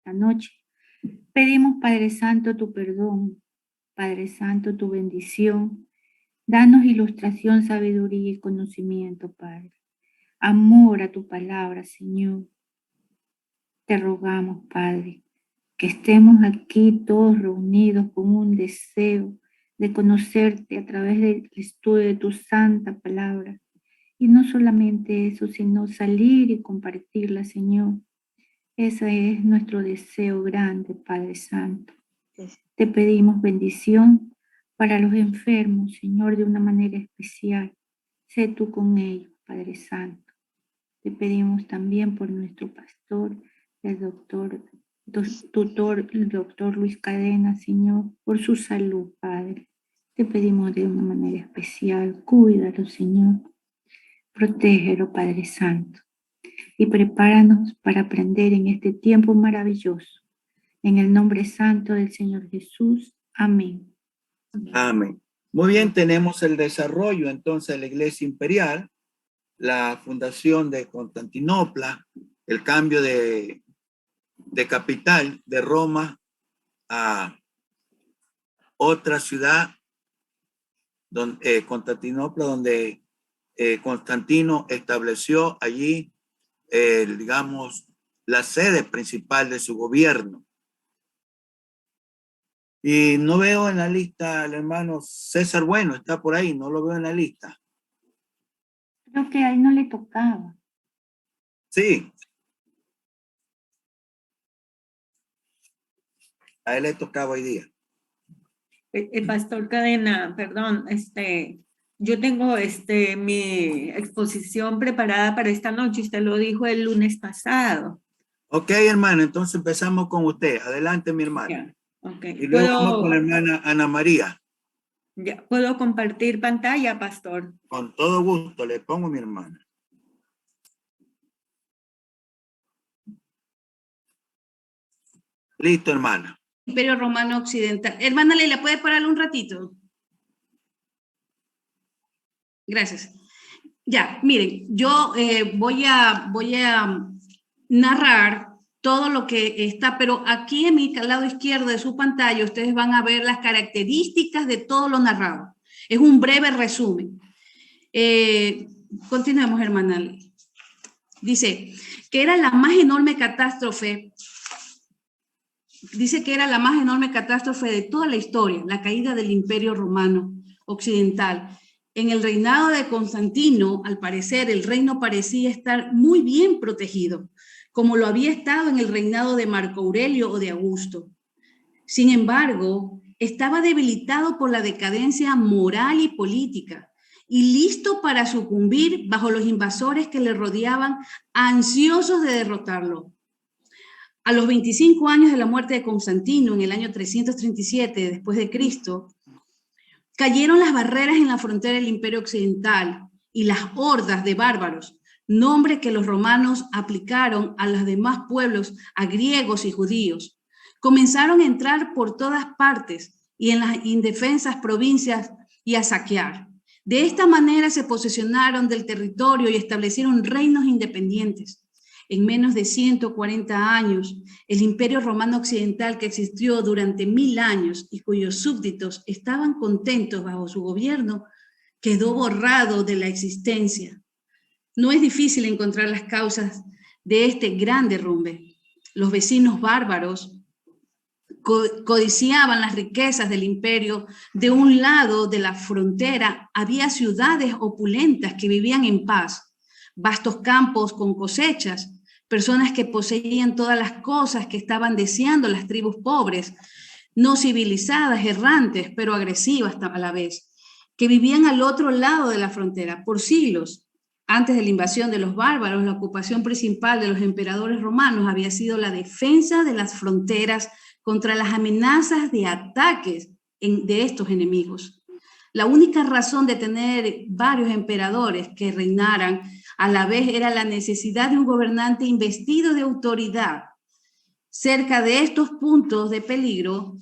esta noche. Pedimos, Padre Santo, tu perdón, Padre Santo, tu bendición. Danos ilustración, sabiduría y conocimiento, Padre. Amor a tu palabra, Señor. Te rogamos, Padre, que estemos aquí todos reunidos con un deseo de conocerte a través del estudio de tu santa palabra. Y no solamente eso, sino salir y compartirla, Señor. Ese es nuestro deseo grande, Padre Santo. Te pedimos bendición para los enfermos, Señor, de una manera especial. Sé tú con ellos, Padre Santo. Te pedimos también por nuestro pastor, el doctor Luis Cadena, Señor, por su salud, Padre. Te pedimos de una manera especial, cuídalo, Señor. Protégelo, Padre Santo. Y prepáranos para aprender en este tiempo maravilloso. En el nombre santo del Señor Jesús. Amén. Amén. Muy bien, tenemos el desarrollo entonces de la Iglesia Imperial, la fundación de Constantinopla, el cambio de capital de Roma a otra ciudad, Constantinopla, donde Constantino estableció allí, digamos, la sede principal de su gobierno. Y no veo en la lista al hermano César Bueno, está por ahí, no lo veo en la lista. Creo que a él no le tocaba. Sí. A él le tocaba hoy día. Pastor Cadena, perdón, yo tengo mi exposición preparada para esta noche, usted lo dijo el lunes pasado. Ok, hermano, entonces empezamos con usted. Adelante, mi hermana. Yeah, okay. Y luego vamos con la hermana Ana María. Ya, ¿puedo compartir pantalla, pastor? Con todo gusto, le pongo a mi hermana. Listo, hermana. Imperio Romano Occidental. Hermana Leila, ¿puede pararle un ratito? Gracias. Ya, miren, yo voy a narrar todo lo que está, pero aquí en mi lado izquierdo de su pantalla ustedes van a ver las características de todo lo narrado. Es un breve resumen. Continuemos, hermana Leila. Dice que era la más enorme catástrofe. Dice que era la más enorme catástrofe de toda la historia, la caída del Imperio Romano Occidental. En el reinado de Constantino, al parecer, el reino parecía estar muy bien protegido, como lo había estado en el reinado de Marco Aurelio o de Augusto. Sin embargo, estaba debilitado por la decadencia moral y política y listo para sucumbir bajo los invasores que le rodeaban, ansiosos de derrotarlo. A los 25 años de la muerte de Constantino, en el año 337 después de Cristo, cayeron las barreras en la frontera del Imperio Occidental y las hordas de bárbaros, nombre que los romanos aplicaron a los demás pueblos, a griegos y judíos, comenzaron a entrar por todas partes y en las indefensas provincias y a saquear. De esta manera se posesionaron del territorio y establecieron reinos independientes. En menos de 140 años, el Imperio Romano Occidental, que existió durante 1000 años y cuyos súbditos estaban contentos bajo su gobierno, quedó borrado de la existencia. No es difícil encontrar las causas de este gran derrumbe. Los vecinos bárbaros codiciaban las riquezas del imperio. De un lado de la frontera había ciudades opulentas que vivían en paz, vastos campos con cosechas, personas que poseían todas las cosas que estaban deseando las tribus pobres, no civilizadas, errantes, pero agresivas a la vez, que vivían al otro lado de la frontera por siglos. Antes de la invasión de los bárbaros, la ocupación principal de los emperadores romanos había sido la defensa de las fronteras contra las amenazas de ataques de estos enemigos. La única razón de tener varios emperadores que reinaran a la vez era la necesidad de un gobernante investido de autoridad. Cerca de estos puntos de peligro,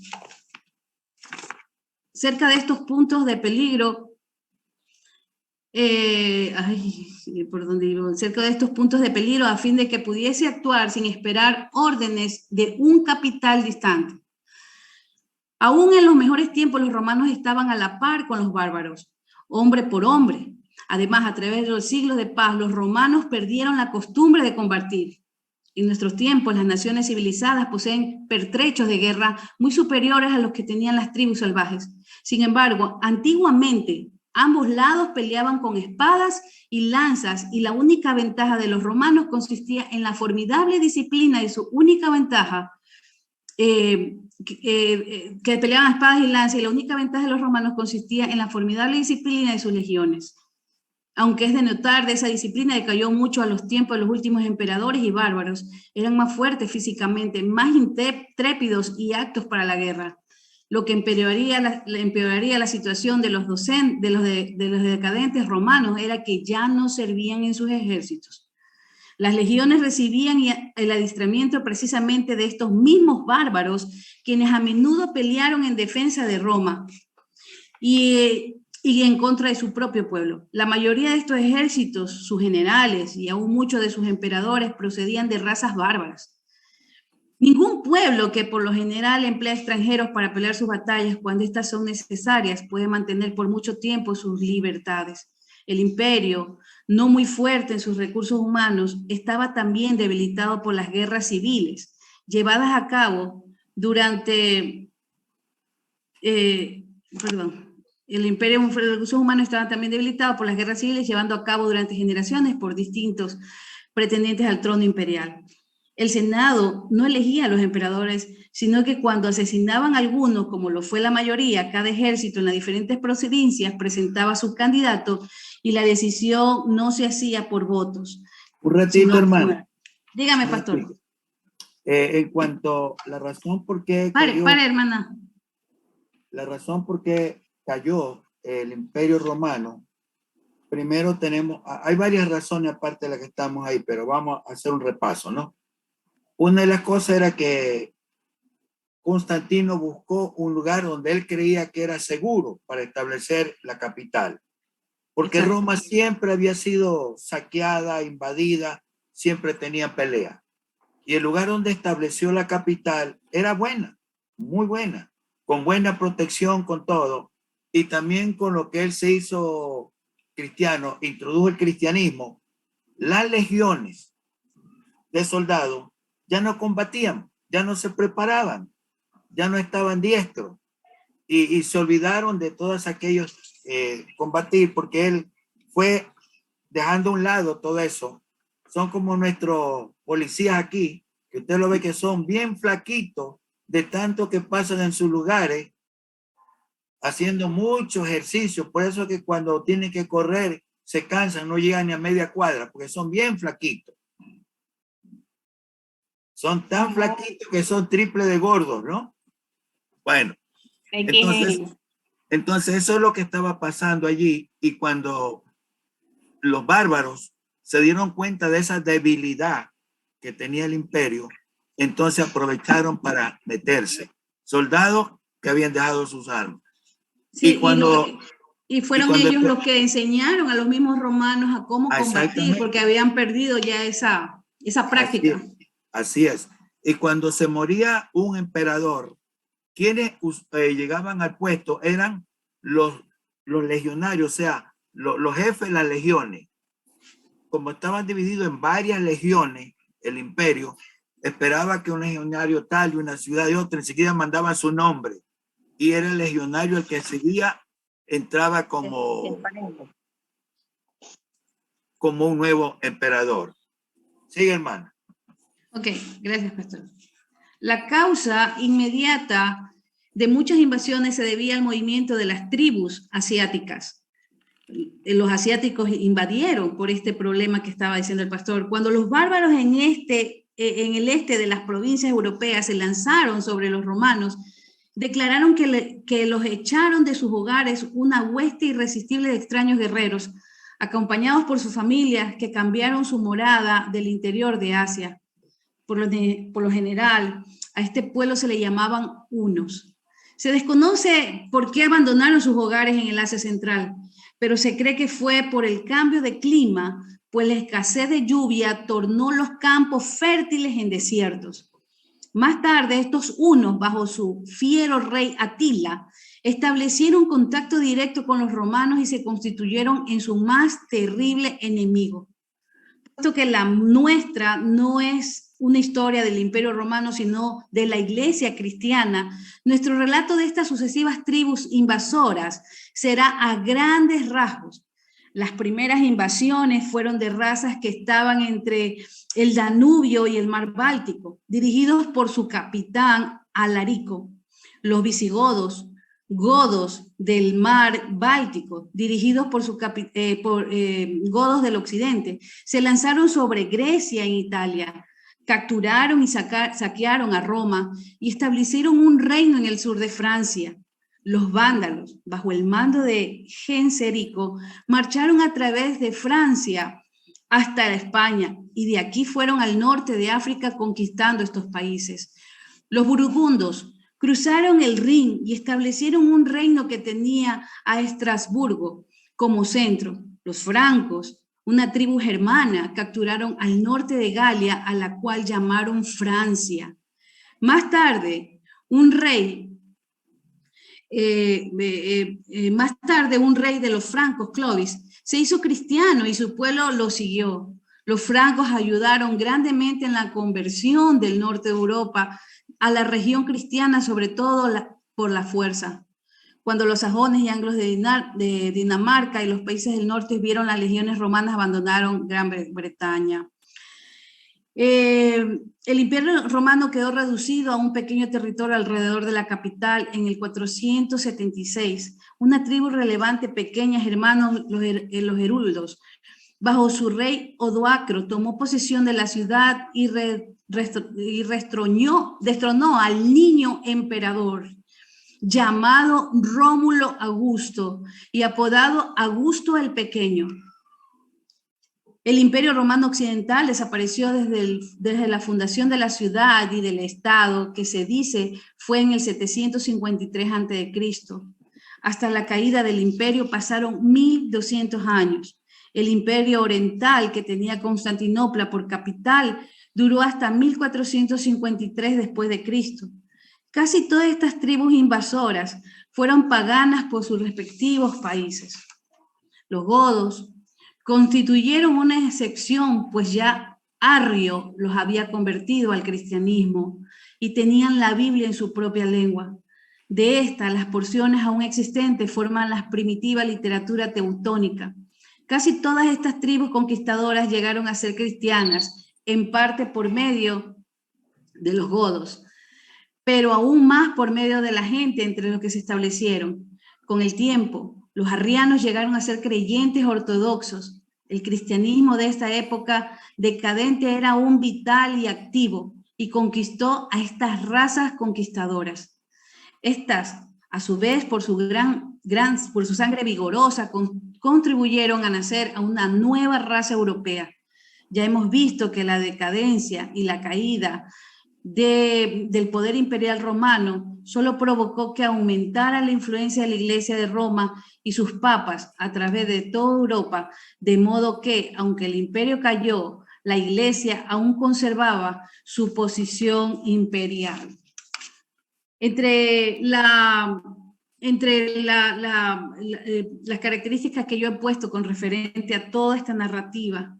sí, por donde vivo, cerca de estos puntos de peligro, a fin de que pudiese actuar sin esperar órdenes de un capital distante. Aún en los mejores tiempos, los romanos estaban a la par con los bárbaros, hombre por hombre. Además, a través de los siglos de paz, los romanos perdieron la costumbre de combatir. En nuestros tiempos, las naciones civilizadas poseen pertrechos de guerra muy superiores a los que tenían las tribus salvajes. Sin embargo, antiguamente, ambos lados peleaban con espadas y lanzas, y la única ventaja de los romanos consistía en la formidable disciplina de su única ventaja, que peleaban espadas y lanzas, y la única ventaja de los romanos consistía en la formidable disciplina de sus legiones. Aunque es de notar, de esa disciplina decayó mucho a los tiempos de los últimos emperadores y bárbaros. Eran más fuertes físicamente, más intrépidos y aptos para la guerra, lo que empeoraría la situación de los decadentes romanos era que ya no servían en sus ejércitos. Las legiones recibían el adiestramiento precisamente de estos mismos bárbaros, quienes a menudo pelearon en defensa de Roma y en contra de su propio pueblo. La mayoría de estos ejércitos, sus generales y aún muchos de sus emperadores procedían de razas bárbaras. Ningún pueblo que por lo general emplea extranjeros para pelear sus batallas cuando estas son necesarias puede mantener por mucho tiempo sus libertades. El imperio, no muy fuerte en sus recursos humanos, estaba también debilitado por las guerras civiles llevadas a cabo durante... El imperio de recursos humanos estaba también debilitado por las guerras civiles llevando a cabo durante generaciones por distintos pretendientes al trono imperial. El Senado no elegía a los emperadores, sino que cuando asesinaban a algunos, como lo fue la mayoría, cada ejército en las diferentes provincias presentaba a su candidato y la decisión no se hacía por votos. Un ratito, hermano. Dígame, pastor. En cuanto a la razón por qué... Pare, hermana. La razón por qué cayó el Imperio Romano, primero tenemos, hay varias razones aparte de las que estamos ahí, pero vamos a hacer un repaso, ¿no? Una de las cosas era que Constantino buscó un lugar donde él creía que era seguro para establecer la capital, porque Exacto. Roma siempre había sido saqueada, invadida, siempre tenía pelea. Y el lugar donde estableció la capital era buena, muy buena, con buena protección, con todo. Y también con lo que él se hizo cristiano, introdujo el cristianismo, las legiones de soldados ya no combatían, ya no se preparaban, ya no estaban diestros y se olvidaron de todos aquellos combatir, porque él fue dejando a un lado todo eso. Son como nuestros policías aquí, que usted lo ve que son bien flaquitos de tanto que pasan en sus lugares haciendo mucho ejercicio, por eso que cuando tienen que correr se cansan, no llegan ni a media cuadra, porque son bien flaquitos. Son tan flaquitos que son triple de gordos, ¿no? Bueno, entonces eso es lo que estaba pasando allí, y cuando los bárbaros se dieron cuenta de esa debilidad que tenía el imperio, entonces aprovecharon para meterse. Soldados que habían dejado sus armas. Sí, y fueron ellos los que enseñaron a los mismos romanos a cómo combatir, porque habían perdido ya esa práctica. Así es. Y cuando se moría un emperador, quienes llegaban al puesto eran los legionarios, o sea, los jefes de las legiones. Como estaban divididos en varias legiones, el imperio esperaba que un legionario tal de una ciudad y otra enseguida mandaban su nombre, y era el legionario el que seguía, entraba como un nuevo emperador. Sigue, hermana. Ok, gracias, pastor. La causa inmediata de muchas invasiones se debía al movimiento de las tribus asiáticas. Los asiáticos invadieron por este problema que estaba diciendo el pastor. Cuando los bárbaros en el este de las provincias europeas se lanzaron sobre los romanos, declararon que los echaron de sus hogares una hueste irresistible de extraños guerreros, acompañados por sus familias que cambiaron su morada del interior de Asia. Por lo general, a este pueblo se le llamaban hunos. Se desconoce por qué abandonaron sus hogares en el Asia Central, pero se cree que fue por el cambio de clima pues la escasez de lluvia tornó los campos fértiles en desiertos. Más tarde, estos hunos, bajo su fiero rey Atila, establecieron contacto directo con los romanos y se constituyeron en su más terrible enemigo. Puesto que la nuestra no es una historia del Imperio Romano, sino de la Iglesia cristiana, nuestro relato de estas sucesivas tribus invasoras será a grandes rasgos. Las primeras invasiones fueron de razas que estaban entre el Danubio y el mar Báltico, dirigidos por su capitán Alarico. Los visigodos, godos del mar Báltico, dirigidos por godos del occidente, se lanzaron sobre Grecia en Italia, capturaron y saquearon a Roma y establecieron un reino en el sur de Francia. Los vándalos, bajo el mando de Genserico, marcharon a través de Francia hasta España y de aquí fueron al norte de África conquistando estos países. Los burgundos cruzaron el Rin y establecieron un reino que tenía a Estrasburgo como centro. Los francos, una tribu germana, capturaron al norte de Galia, a la cual llamaron Francia. Más tarde, un rey de los francos, Clovis, se hizo cristiano y su pueblo lo siguió. Los francos ayudaron grandemente en la conversión del norte de Europa a la región cristiana, sobre todo por la fuerza. Cuando los sajones y anglos de Dinamarca y los países del norte vieron las legiones romanas, abandonaron Gran Bretaña. El Imperio Romano quedó reducido a un pequeño territorio alrededor de la capital en el 476. Una tribu relevante pequeña, hermanos, los heruldos, bajo su rey Odoacro, tomó posesión de la ciudad y destronó al niño emperador llamado Rómulo Augusto y apodado Augusto el Pequeño. El Imperio Romano Occidental desapareció desde la fundación de la ciudad y del Estado, que se dice fue en el 753 a.C. Hasta la caída del imperio pasaron 1200 años. El Imperio Oriental, que tenía Constantinopla por capital, duró hasta 1453 después de Cristo. Casi todas estas tribus invasoras fueron paganas por sus respectivos países. Los godos constituyeron una excepción, pues ya Arrio los había convertido al cristianismo y tenían la Biblia en su propia lengua. De estas, las porciones aún existentes forman la primitiva literatura teutónica. Casi todas estas tribus conquistadoras llegaron a ser cristianas, en parte por medio de los godos, pero aún más por medio de la gente entre los que se establecieron. Con el tiempo, los arrianos llegaron a ser creyentes ortodoxos. El cristianismo de esta época decadente era aún vital y activo y conquistó a estas razas conquistadoras. Estas, a su vez, por su sangre vigorosa, contribuyeron a nacer a una nueva raza europea. Ya hemos visto que la decadencia y la caída del poder imperial romano solo provocó que aumentara la influencia de la Iglesia de Roma y sus papas a través de toda Europa, de modo que, aunque el imperio cayó, la Iglesia aún conservaba su posición imperial. Entre las características que yo he puesto con referente a toda esta narrativa,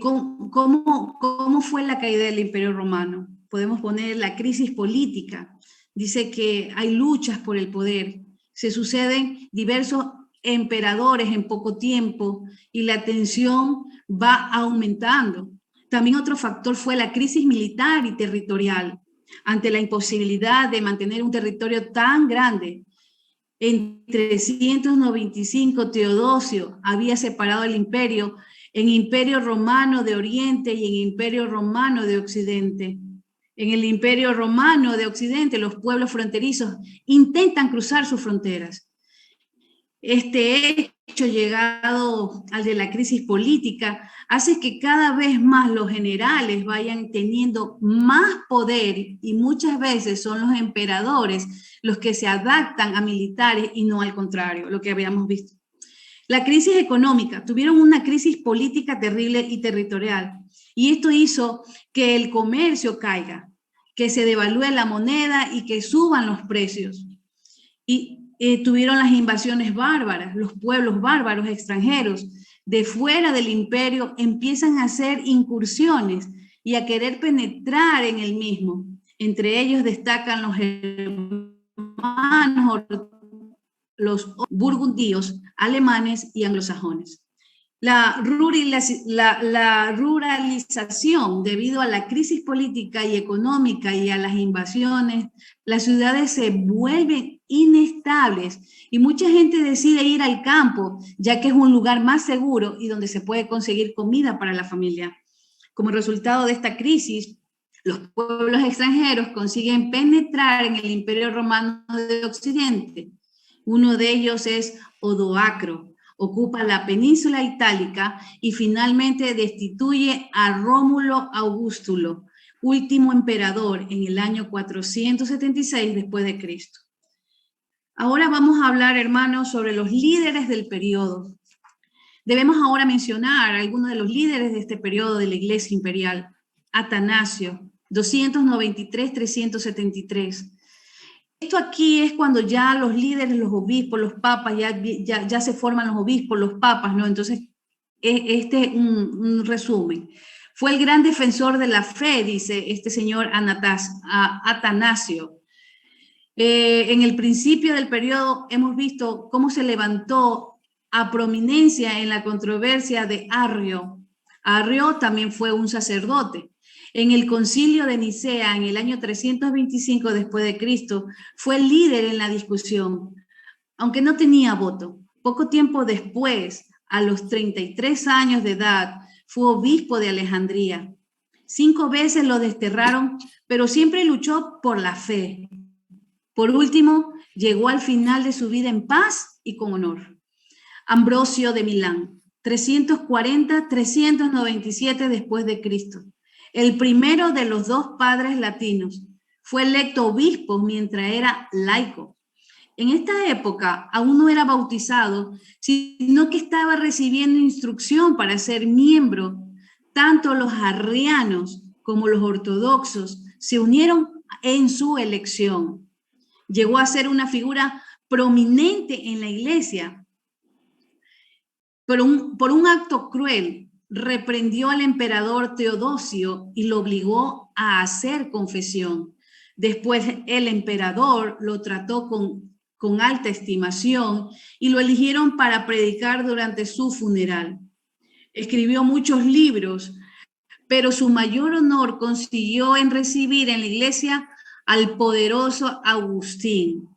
¿cómo fue la caída del Imperio Romano? Podemos poner la crisis política. Dice que hay luchas por el poder, se suceden diversos emperadores en poco tiempo y la tensión va aumentando. También otro factor fue la crisis militar y territorial. Ante la imposibilidad de mantener un territorio tan grande, en 395 Teodosio había separado el imperio en Imperio Romano de Oriente y en Imperio Romano de Occidente. En el Imperio Romano de Occidente, los pueblos fronterizos intentan cruzar sus fronteras. Este hecho, llegado al de la crisis política, hace que cada vez más los generales vayan teniendo más poder y muchas veces son los emperadores los que se adaptan a militares y no al contrario, lo que habíamos visto. La crisis económica, tuvieron una crisis política terrible y territorial. Y esto hizo que el comercio caiga, que se devalúe la moneda y que suban los precios. Y tuvieron las invasiones bárbaras, los pueblos bárbaros extranjeros de fuera del imperio empiezan a hacer incursiones y a querer penetrar en el mismo. Entre ellos destacan los hermanos, los burgundios, alemanes y anglosajones. La ruralización, debido a la crisis política y económica y a las invasiones, las ciudades se vuelven inestables y mucha gente decide ir al campo, ya que es un lugar más seguro y donde se puede conseguir comida para la familia. Como resultado de esta crisis, los pueblos extranjeros consiguen penetrar en el Imperio Romano de Occidente. Uno de ellos es Odoacro. Ocupa la península itálica y finalmente destituye a Rómulo Augustulo, último emperador, en el año 476 después de Cristo. Ahora vamos a hablar, hermanos, sobre los líderes del periodo. Debemos ahora mencionar a algunos de los líderes de este periodo de la Iglesia imperial. Atanasio, 293-373. Esto aquí es cuando ya los líderes, los obispos, los papas, ya se forman los obispos, los papas, ¿no? Entonces, este es un resumen. Fue el gran defensor de la fe, dice este señor Atanasio. En el principio del periodo hemos visto cómo se levantó a prominencia en la controversia de Arrio. Arrio también fue un sacerdote. En el concilio de Nicea, en el año 325 después de Cristo, fue el líder en la discusión, aunque no tenía voto. Poco tiempo después, a los 33 años de edad, fue obispo de Alejandría. 5 veces lo desterraron, pero siempre luchó por la fe. Por último, llegó al final de su vida en paz y con honor. Ambrosio de Milán, 340-397 después de Cristo. El primero de los 2 padres latinos, fue electo obispo mientras era laico. En esta época aún no era bautizado, sino que estaba recibiendo instrucción para ser miembro. Tanto los arrianos como los ortodoxos se unieron en su elección. Llegó a ser una figura prominente en la iglesia. Por un acto cruel, reprendió al emperador Teodosio y lo obligó a hacer confesión. Después el emperador lo trató con alta estimación y lo eligieron para predicar durante su funeral. Escribió muchos libros, pero su mayor honor consiguió en recibir en la iglesia al poderoso Agustín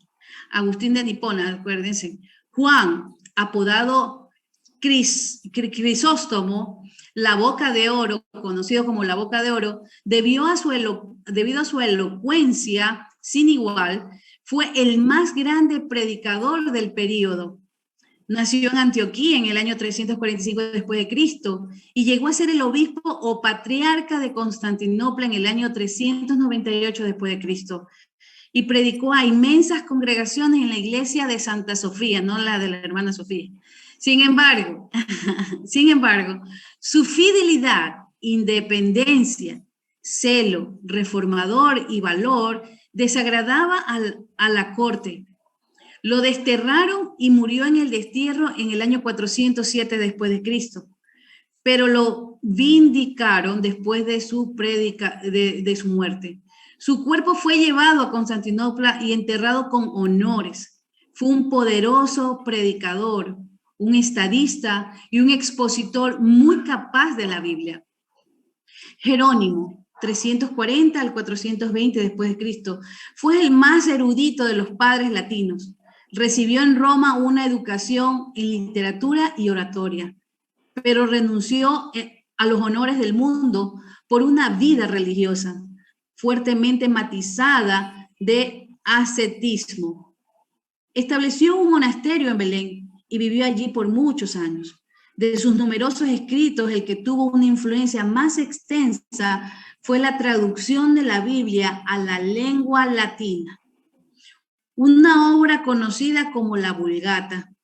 de Hipona, acuérdense. Juan, apodado Crisóstomo, la boca de oro, conocido como la boca de oro, debido a su elocuencia sin igual, fue el más grande predicador del período. Nació en Antioquía en el año 345 después de Cristo y llegó a ser el obispo o patriarca de Constantinopla en el año 398 después de Cristo. Y predicó a inmensas congregaciones en la iglesia de Santa Sofía, no la de la hermana Sofía. Sin embargo, su fidelidad, independencia, celo, reformador y valor desagradaba a la corte. Lo desterraron y murió en el destierro en el año 407 después de Cristo, pero lo vindicaron después de su muerte. Su cuerpo fue llevado a Constantinopla y enterrado con honores. Fue un poderoso predicador, un estadista y un expositor muy capaz de la Biblia. Jerónimo, 340 al 420 después de Cristo, fue el más erudito de los padres latinos. Recibió en Roma una educación en literatura y oratoria, pero renunció a los honores del mundo por una vida religiosa, fuertemente matizada de ascetismo. Estableció un monasterio en Belén y vivió allí por muchos años. De sus numerosos escritos, el que tuvo una influencia más extensa fue la traducción de la Biblia a la lengua latina, una obra conocida como la Vulgata,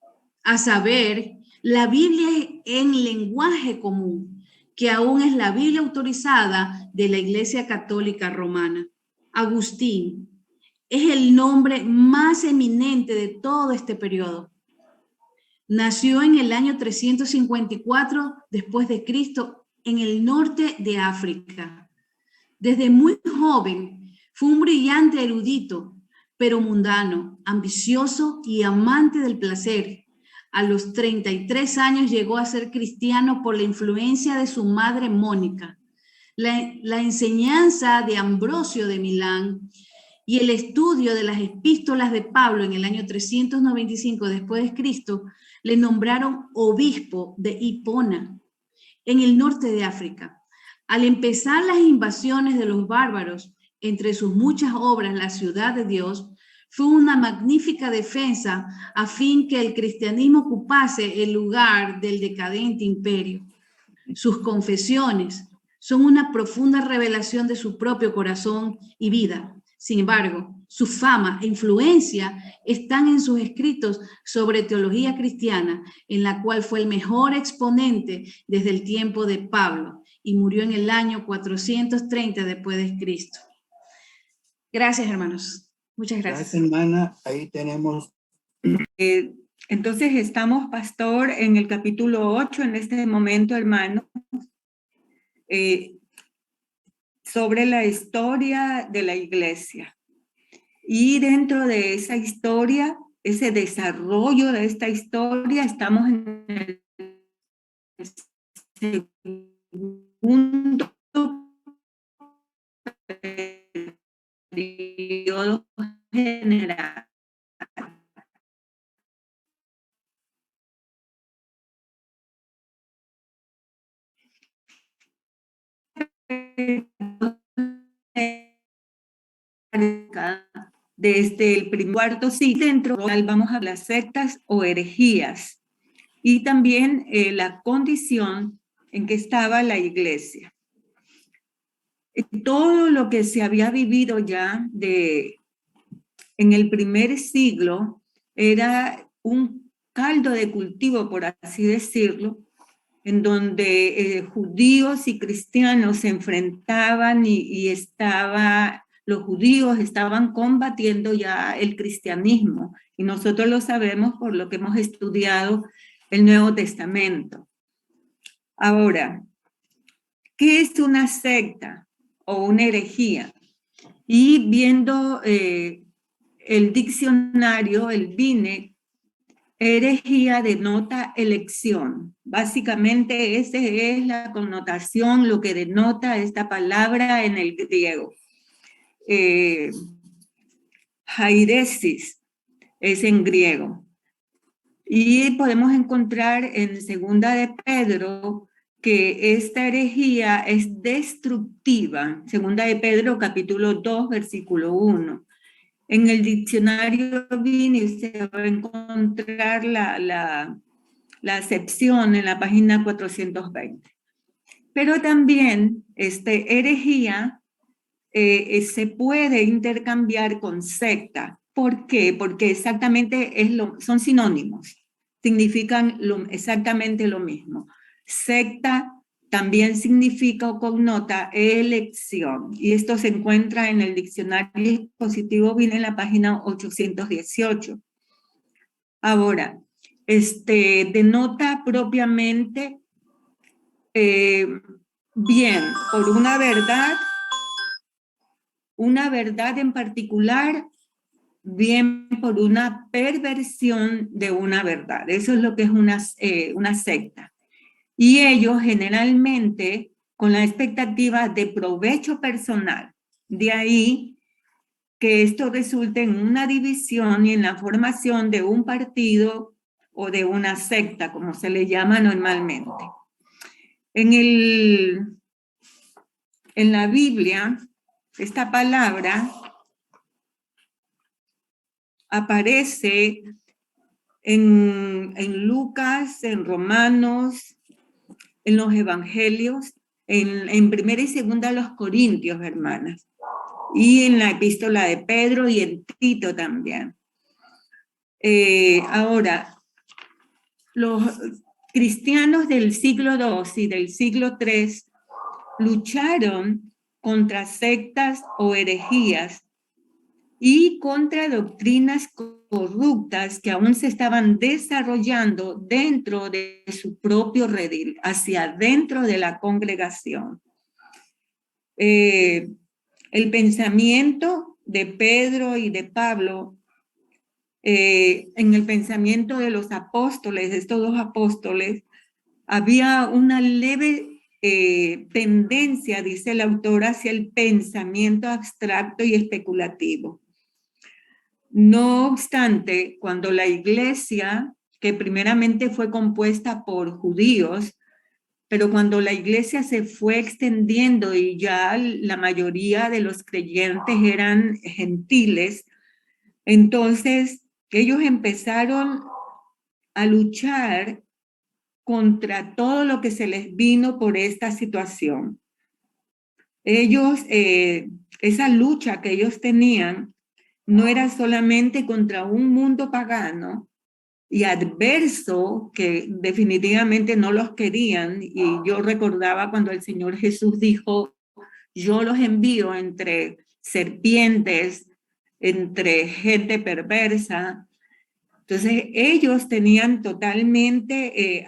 a saber, La Biblia es en lenguaje común, que aún es la Biblia autorizada de la Iglesia Católica Romana. Agustín es el nombre más eminente de todo este periodo. Nació en el año 354 después de Cristo en el norte de África. Desde muy joven fue un brillante erudito, pero mundano, ambicioso y amante del placer. A los 33 años llegó a ser cristiano por la influencia de su madre Mónica. La enseñanza de Ambrosio de Milán y el estudio de las epístolas de Pablo en el año 395 después de Cristo le nombraron obispo de Hipona, en el norte de África. Al empezar las invasiones de los bárbaros, entre sus muchas obras, la ciudad de Dios fue una magnífica defensa a fin que el cristianismo ocupase el lugar del decadente imperio. Sus confesiones son una profunda revelación de su propio corazón y vida. Sin embargo, su fama e influencia están en sus escritos sobre teología cristiana, en la cual fue el mejor exponente desde el tiempo de Pablo y murió en el año 430 después de Cristo. Gracias, hermanos. Muchas gracias. Gracias, hermana. Ahí tenemos. Entonces estamos, pastor, en el capítulo 8 en este momento, hermano, sobre la historia de la iglesia. Y dentro de esa historia, ese desarrollo de esta historia, estamos en el segundo periodo general. Desde el cuarto siglo, dentro vamos a las sectas o herejías y también la condición en que estaba la iglesia. Todo lo que se había vivido ya en el primer siglo era un caldo de cultivo, por así decirlo, en donde judíos y cristianos se enfrentaban y los judíos estaban combatiendo ya el cristianismo, y nosotros lo sabemos por lo que hemos estudiado el Nuevo Testamento. Ahora, ¿qué es una secta o una herejía? Y viendo el diccionario, el BINE, herejía denota elección. Básicamente esa es la connotación, lo que denota esta palabra en el griego. Jairesis es en griego. Y podemos encontrar en Segunda de Pedro que esta herejía es destructiva. Segunda de Pedro, capítulo 2, versículo 1. En el diccionario BINE se va a encontrar la acepción en la página 420. Pero también herejía se puede intercambiar con secta. ¿Por qué? Porque exactamente son sinónimos, significan exactamente lo mismo. Secta también significa o connota elección, y esto se encuentra en el diccionario dispositivo BINE en la página 818. Ahora, denota propiamente bien por una verdad en particular, bien por una perversión de una verdad. Eso es lo que es una secta. Y ellos generalmente con la expectativa de provecho personal. De ahí que esto resulte en una división y en la formación de un partido o de una secta, como se le llama normalmente. En la Biblia, esta palabra aparece en Lucas, en Romanos, en los Evangelios, en Primera y Segunda los Corintios, hermanas, y en la Epístola de Pedro y en Tito también. Ahora, cristianos del siglo II y del siglo III lucharon contra sectas o herejías y contra doctrinas corruptas que aún se estaban desarrollando dentro de su propio redil, hacia dentro de la congregación. El pensamiento de Pedro y de Pablo, en el pensamiento de los apóstoles, de estos dos apóstoles, había una leve tendencia, dice el autor, hacia el pensamiento abstracto y especulativo. No obstante, cuando la iglesia, que primeramente fue compuesta por judíos, pero cuando la iglesia se fue extendiendo y ya la mayoría de los creyentes eran gentiles, entonces ellos empezaron a luchar contra todo lo que se les vino por esta situación. Ellos, esa lucha que ellos tenían no era solamente contra un mundo pagano y adverso que definitivamente no los querían. Y yo recordaba cuando el Señor Jesús dijo, yo los envío entre serpientes, entre gente perversa. Entonces ellos tenían totalmente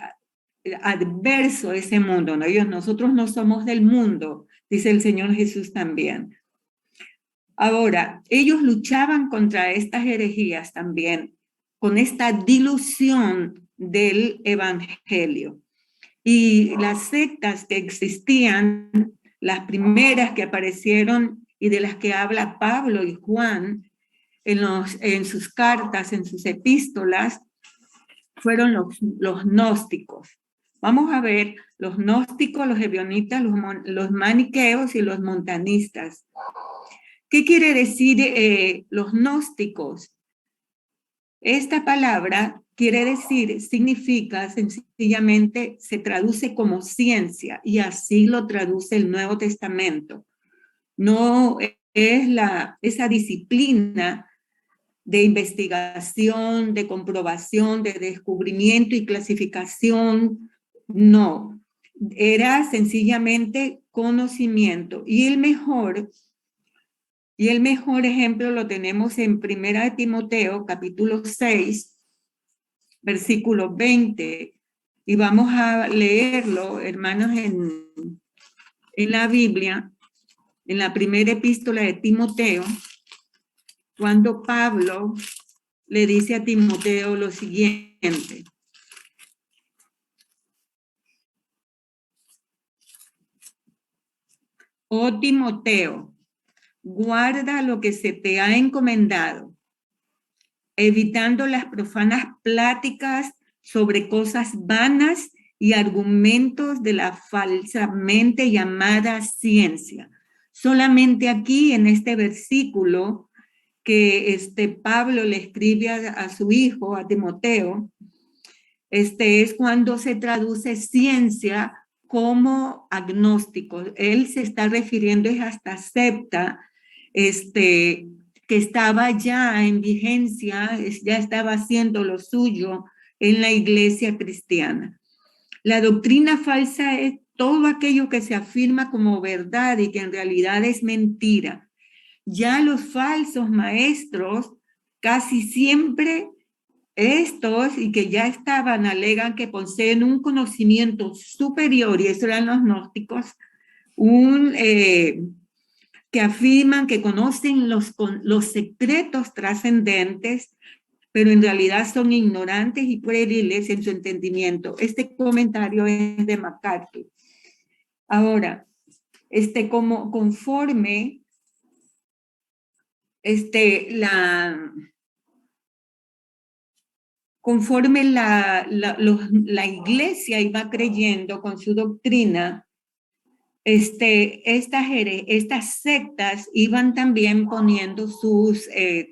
adverso ese mundo, ¿no? Nosotros no somos del mundo, dice el Señor Jesús también. Ahora, ellos luchaban contra estas herejías también, con esta dilución del evangelio. Y las sectas que existían, las primeras que aparecieron y de las que habla Pablo y Juan en sus cartas, en sus epístolas, fueron los gnósticos. Vamos a ver los gnósticos, los ebionitas, los maniqueos y los montanistas. ¿Qué quiere decir los gnósticos? Esta palabra significa sencillamente, se traduce como ciencia y así lo traduce el Nuevo Testamento. No es esa disciplina de investigación, de comprobación, de descubrimiento y clasificación, no. Era sencillamente conocimiento. Y el mejor ejemplo lo tenemos en 1 Timoteo, capítulo 6, versículo 20. Y vamos a leerlo, hermanos, en la Biblia, en la primera epístola de Timoteo, cuando Pablo le dice a Timoteo lo siguiente. Oh Timoteo, guarda lo que se te ha encomendado, evitando las profanas pláticas sobre cosas vanas y argumentos de la falsamente llamada ciencia. Solamente aquí en este versículo que Pablo le escribe a su hijo, a Timoteo, es cuando se traduce ciencia como agnóstico. Él se está refiriendo a esta secta que estaba ya en vigencia, ya estaba haciendo lo suyo en la iglesia cristiana. La doctrina falsa es todo aquello que se afirma como verdad y que en realidad es mentira. Ya los falsos maestros, casi siempre estos y que ya estaban, alegan que poseen un conocimiento superior, y eso eran los gnósticos, que afirman que conocen los secretos trascendentes, pero en realidad son ignorantes y pueriles en su entendimiento. Este comentario es de MacArthur. Ahora, conforme la iglesia iba creyendo con su doctrina, estas sectas iban también poniendo sus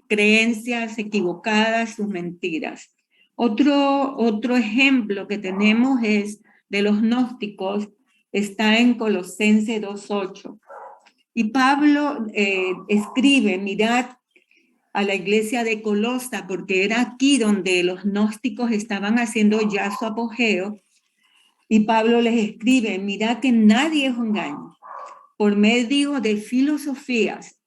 creencias equivocadas, sus mentiras. Otro ejemplo que tenemos es de los gnósticos, está en Colosenses 2:8. Y Pablo escribe, mirad a la iglesia de Colosa, porque era aquí donde los gnósticos estaban haciendo ya su apogeo. Y Pablo les escribe, mirad que nadie os engañe por medio de filosofías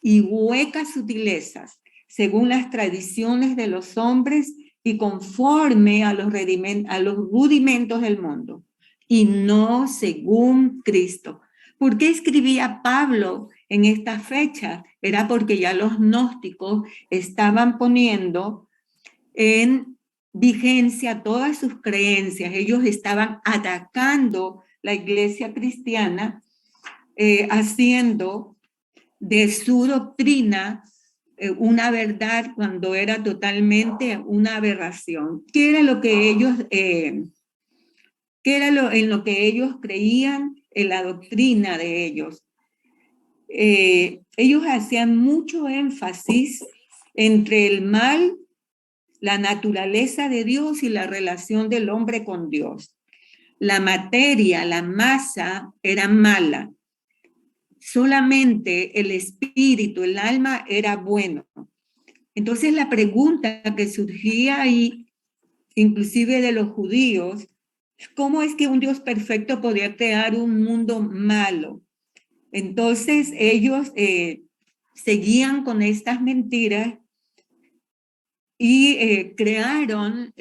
y huecas sutilezas, según las tradiciones de los hombres y conforme a los rudimentos del mundo, y no según Cristo. ¿Por qué escribía Pablo en esta fecha? Era porque ya los gnósticos estaban poniendo en vigencia todas sus creencias. Ellos estaban atacando la iglesia cristiana, haciendo de su doctrina una verdad cuando era totalmente una aberración. ¿Qué era lo que ellos, en lo que ellos creían, en la doctrina de ellos? Ellos hacían mucho énfasis entre el mal, la naturaleza de Dios y la relación del hombre con Dios. La materia, la masa era mala. Solamente el espíritu, el alma era bueno. Entonces la pregunta que surgía ahí, inclusive de los judíos, ¿cómo es que un Dios perfecto podía crear un mundo malo? Entonces ellos seguían con estas mentiras y crearon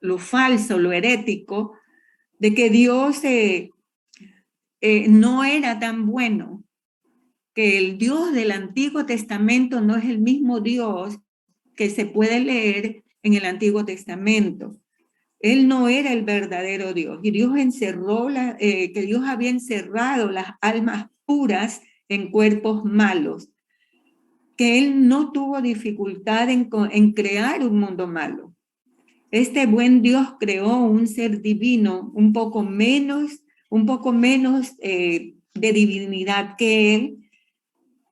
lo falso, lo herético, de que Dios no era tan bueno, que el Dios del Antiguo Testamento no es el mismo Dios que se puede leer en el Antiguo Testamento. Él no era el verdadero Dios, y Dios que Dios había encerrado las almas puras en cuerpos malos, que Él no tuvo dificultad en crear un mundo malo. Este buen Dios creó un ser divino un poco menos de divinidad que Él,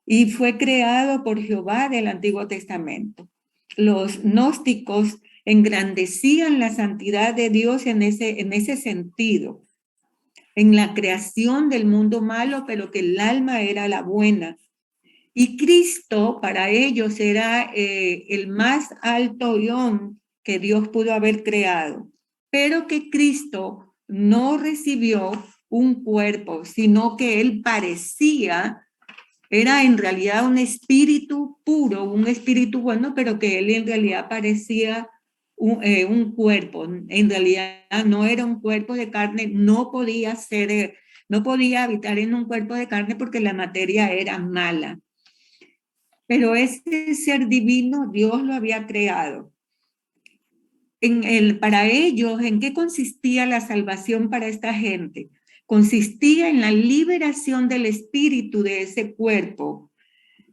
y fue creado por Jehová del Antiguo Testamento. Los gnósticos engrandecían la santidad de Dios en ese sentido, en la creación del mundo malo, pero que el alma era la buena. Y Cristo para ellos era el más alto guión que Dios pudo haber creado, pero que Cristo no recibió un cuerpo, sino que Él era en realidad un espíritu puro, un espíritu bueno, pero que Él en realidad parecía un cuerpo. En realidad no era un cuerpo de carne, no podía habitar en un cuerpo de carne porque la materia era mala. Pero ese ser divino Dios lo había creado. Para ellos, ¿en qué consistía la salvación para esta gente? Consistía en la liberación del espíritu de ese cuerpo,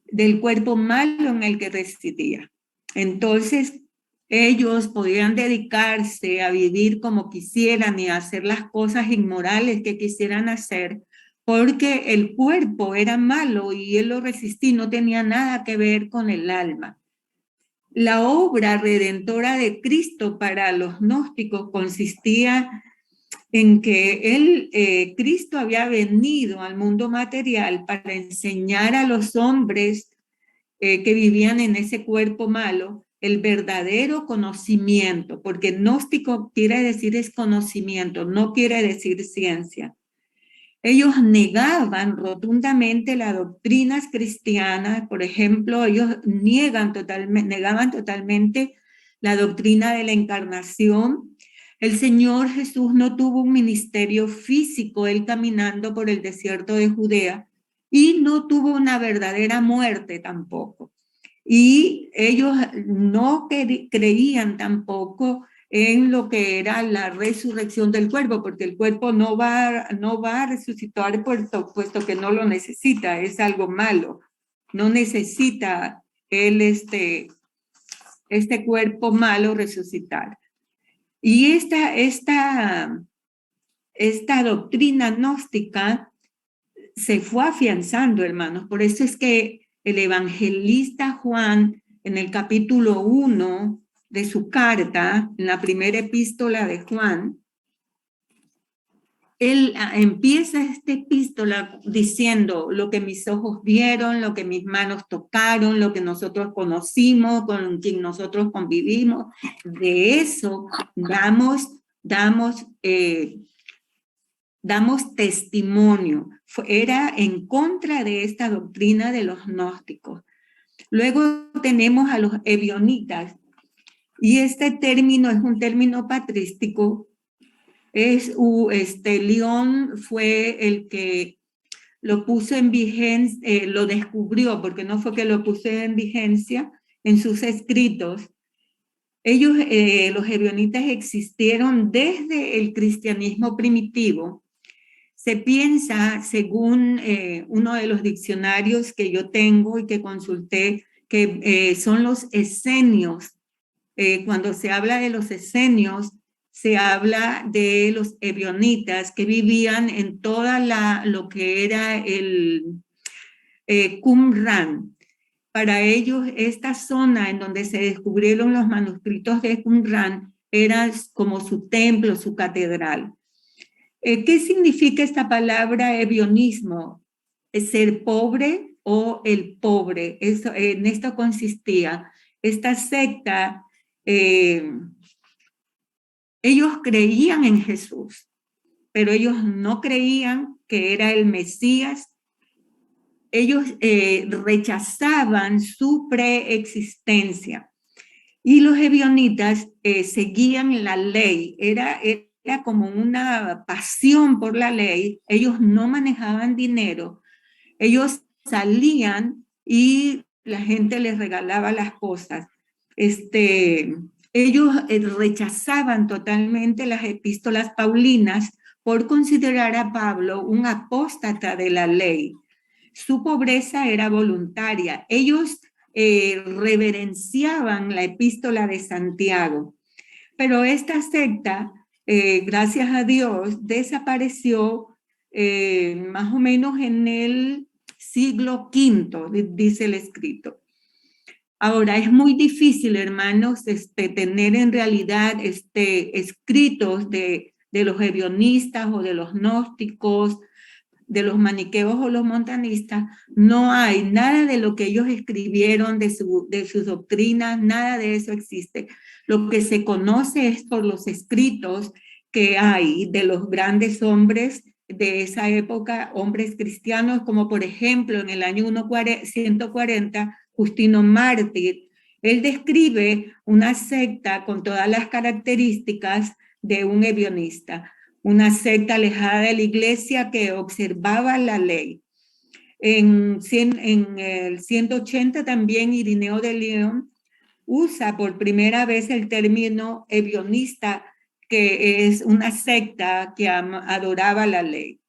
del cuerpo malo en el que residía. Entonces, ellos podían dedicarse a vivir como quisieran y a hacer las cosas inmorales que quisieran hacer, porque el cuerpo era malo y él lo resistía, no tenía nada que ver con el alma. La obra redentora de Cristo para los gnósticos consistía en que Cristo había venido al mundo material para enseñar a los hombres que vivían en ese cuerpo malo el verdadero conocimiento, porque gnóstico quiere decir es conocimiento, no quiere decir ciencia. Ellos negaban rotundamente las doctrinas cristianas. Por ejemplo, ellos negaban totalmente la doctrina de la encarnación. El Señor Jesús no tuvo un ministerio físico, Él caminando por el desierto de Judea, y no tuvo una verdadera muerte tampoco. Y ellos no creían tampoco en lo que era la resurrección del cuerpo, porque el cuerpo no va a resucitar puesto que no lo necesita, es algo malo. No necesita este cuerpo malo resucitar. Y esta doctrina gnóstica se fue afianzando, hermanos. Por eso es que el evangelista Juan, en el capítulo 1 de su carta, en la primera epístola de Juan, él empieza esta epístola diciendo lo que mis ojos vieron, lo que mis manos tocaron, lo que nosotros conocimos, con quien nosotros convivimos. De eso damos testimonio. Era en contra de esta doctrina de los gnósticos. Luego tenemos a los ebionitas, y este término es un término patrístico. León fue el que lo puso en vigencia, lo descubrió, porque no fue que lo puso en vigencia en sus escritos. Ellos, los ebionitas, existieron desde el cristianismo primitivo. Se piensa, según uno de los diccionarios que yo tengo y que consulté, que son los esenios. Cuando se habla de los esenios, se habla de los ebionitas que vivían en toda lo que era el Qumran. Para ellos, esta zona en donde se descubrieron los manuscritos de Qumran era como su templo, su catedral. ¿Qué significa esta palabra ebionismo? Ser pobre o el pobre. En esto consistía. Esta secta, ellos creían en Jesús, pero ellos no creían que era el Mesías. Ellos rechazaban su preexistencia. Y los ebionitas seguían la ley. Era como una pasión por la ley. Ellos no manejaban dinero. Ellos salían y la gente les regalaba las cosas. Ellos rechazaban totalmente las epístolas paulinas por considerar a Pablo un apóstata de la ley. Su pobreza era voluntaria. Ellos reverenciaban la epístola de Santiago. Pero esta secta, gracias a Dios, desapareció más o menos en el siglo V, dice el escrito. Ahora, es muy difícil, hermanos, tener en realidad escritos de los ebionistas o de los gnósticos, de los maniqueos o los montanistas. No hay nada de lo que ellos escribieron, de sus doctrinas, nada de eso existe. Lo que se conoce es por los escritos que hay de los grandes hombres de esa época, hombres cristianos, como por ejemplo en el año 140, Justino Mártir. Él describe una secta con todas las características de un ebionista, una secta alejada de la iglesia que observaba la ley. En el 180 también Irineo de León usa por primera vez el término ebionista, que es una secta que adoraba la ley.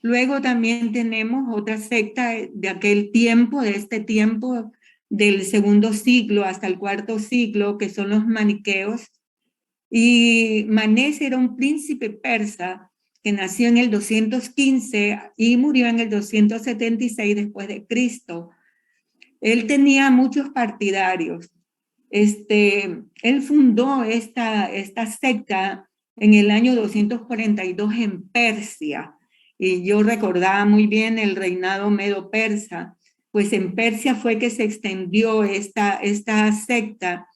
Luego también tenemos otra secta de aquel tiempo, de este tiempo del segundo siglo hasta el cuarto siglo, que son los maniqueos. Y Manés era un príncipe persa que nació en el 215 y murió en el 276 después de Cristo. Él tenía muchos partidarios. Él fundó esta secta en el año 242 en Persia. Y yo recordaba muy bien el reinado medo-persa, pues en Persia fue que se extendió esta secta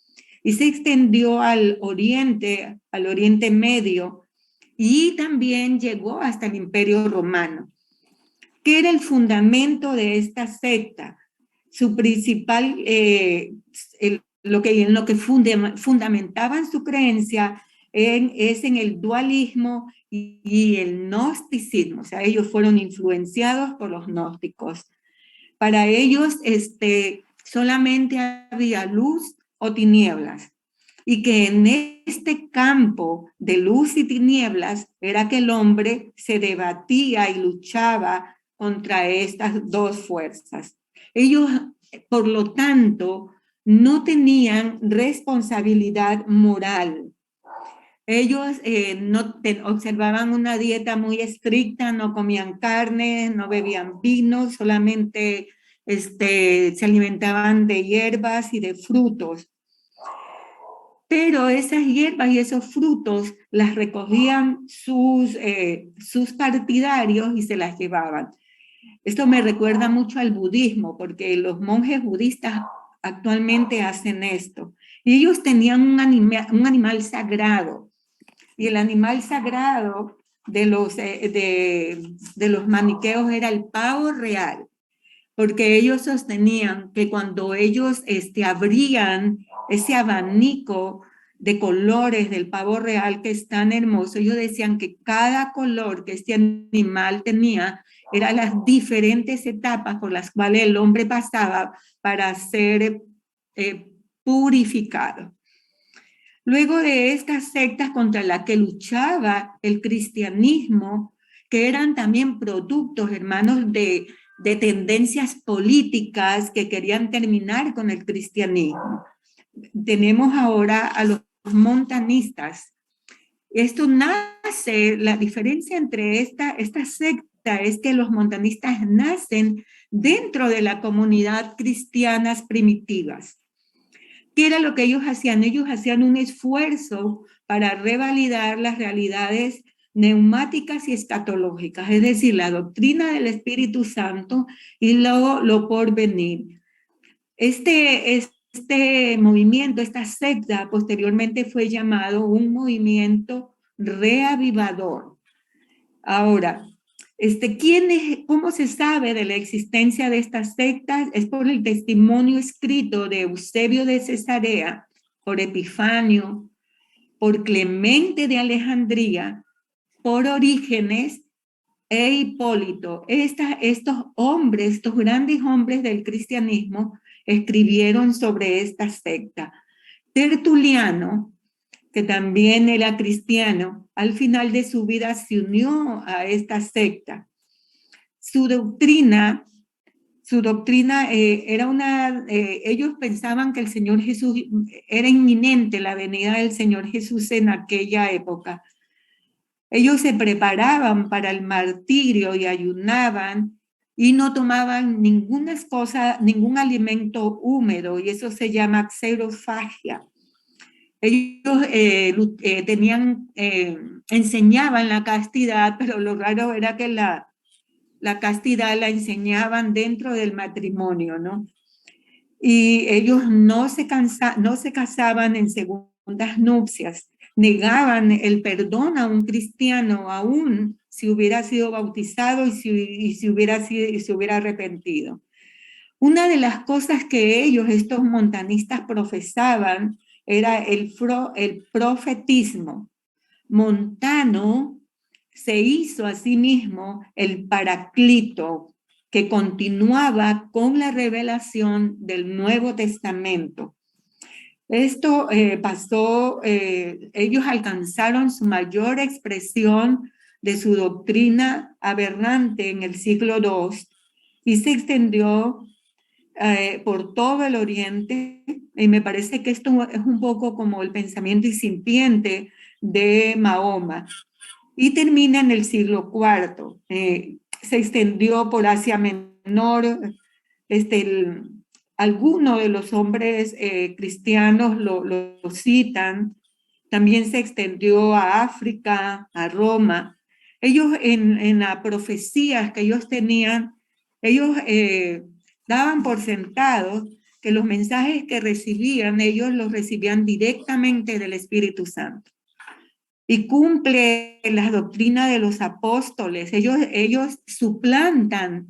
y se extendió al Oriente Medio, y también llegó hasta el Imperio Romano. ¿Qué era el fundamento de esta secta? Su principal, en lo que fundamentaban su creencia es en el dualismo y el gnosticismo. O sea, ellos fueron influenciados por los gnósticos. Para ellos solamente había luz o tinieblas, y que en este campo de luz y tinieblas era que el hombre se debatía y luchaba contra estas dos fuerzas. Ellos, por lo tanto, no tenían responsabilidad moral. Ellos observaban una dieta muy estricta, no comían carne, no bebían vino, solamente se alimentaban de hierbas y de frutos. pero esas hierbas y esos frutos las recogían sus partidarios y se las llevaban. Esto me recuerda mucho al budismo, porque los monjes budistas actualmente hacen esto. Y ellos tenían un animal sagrado, y el animal sagrado de los maniqueos era el pavo real, porque ellos sostenían que cuando ellos abrían ese abanico de colores del pavo real, que es tan hermoso, ellos decían que cada color que este animal tenía eran las diferentes etapas por las cuales el hombre pasaba para ser purificado. Luego de estas sectas contra las que luchaba el cristianismo, que eran también productos, hermanos, de tendencias políticas que querían terminar con el cristianismo. Tenemos ahora a los montanistas. Esto nace, la diferencia entre esta secta es que los montanistas nacen dentro de la comunidad cristianas primitivas. ¿Qué era lo que ellos hacían? Ellos hacían un esfuerzo para revalidar las realidades neumáticas y escatológicas, es decir, la doctrina del Espíritu Santo y lo por venir. Este movimiento, esta secta, posteriormente fue llamado un movimiento reavivador. Ahora, ¿cómo se sabe de la existencia de estas sectas? Es por el testimonio escrito de Eusebio de Cesarea, por Epifanio, por Clemente de Alejandría, por Orígenes e Hipólito. Estos hombres, estos grandes hombres del cristianismo, escribieron sobre esta secta. Tertuliano, que también era cristiano, al final de su vida se unió a esta secta. Su doctrina era ellos pensaban que el Señor Jesús, era inminente la venida del Señor Jesús en aquella época. Ellos se preparaban para el martirio y ayunaban y no tomaban ningún alimento húmedo, y eso se llama xerofagia. Ellos enseñaban la castidad, pero lo raro era que la castidad la enseñaban dentro del matrimonio, ¿no? Y ellos no se casaban en segundas nupcias, negaban el perdón a un cristiano, aún si hubiera sido bautizado y si se hubiera arrepentido. Una de las cosas que estos montanistas, profesaban era el profetismo. Montano se hizo a sí mismo el paraclito que continuaba con la revelación del Nuevo Testamento. Esto pasó, ellos alcanzaron su mayor expresión de su doctrina aberrante en el siglo II y se extendió por todo el Oriente, y me parece que esto es un poco como el pensamiento incipiente de Mahoma, y termina en el siglo IV. Se extendió por Asia Menor. Algunos de los hombres cristianos lo citan. También se extendió a África, a Roma. Ellos en las profecías que ellos tenían, ellos daban por sentado que los mensajes que recibían, ellos los recibían directamente del Espíritu Santo. Y cumple la doctrina de los apóstoles. Ellos suplantan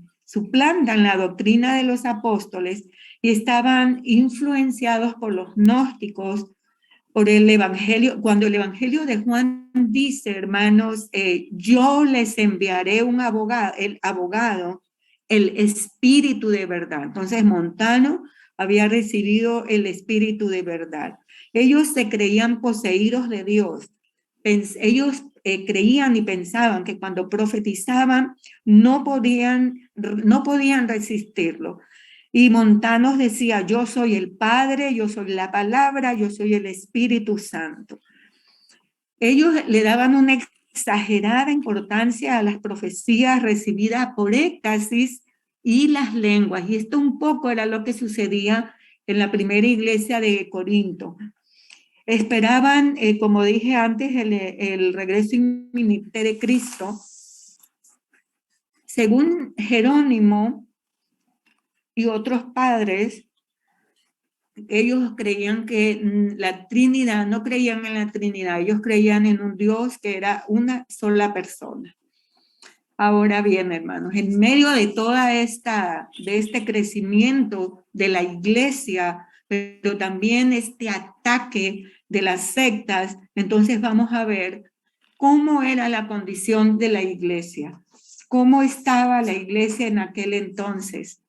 la doctrina de los apóstoles y estaban influenciados por los gnósticos, por el evangelio. Cuando el evangelio de Juan dice, hermanos, yo les enviaré el abogado, el espíritu de verdad. Entonces Montano había recibido el espíritu de verdad. Ellos se creían poseídos de Dios. Ellos creían y pensaban que cuando profetizaban no podían resistirlo. Y Montanos decía, yo soy el Padre, yo soy la palabra, yo soy el Espíritu Santo. Ellos le daban una exagerada importancia a las profecías recibidas por éxtasis y las lenguas. Y esto un poco era lo que sucedía en la primera iglesia de Corinto. Esperaban, como dije antes, el regreso inminente de Cristo. Según Jerónimo y otros padres, ellos creían que la Trinidad, no creían en la Trinidad, ellos creían en un Dios que era una sola persona. Ahora bien, hermanos, en medio de de este crecimiento de la iglesia, pero también este ataque de las sectas, entonces vamos a ver cómo era la condición de la iglesia, cómo estaba la iglesia en aquel entonces.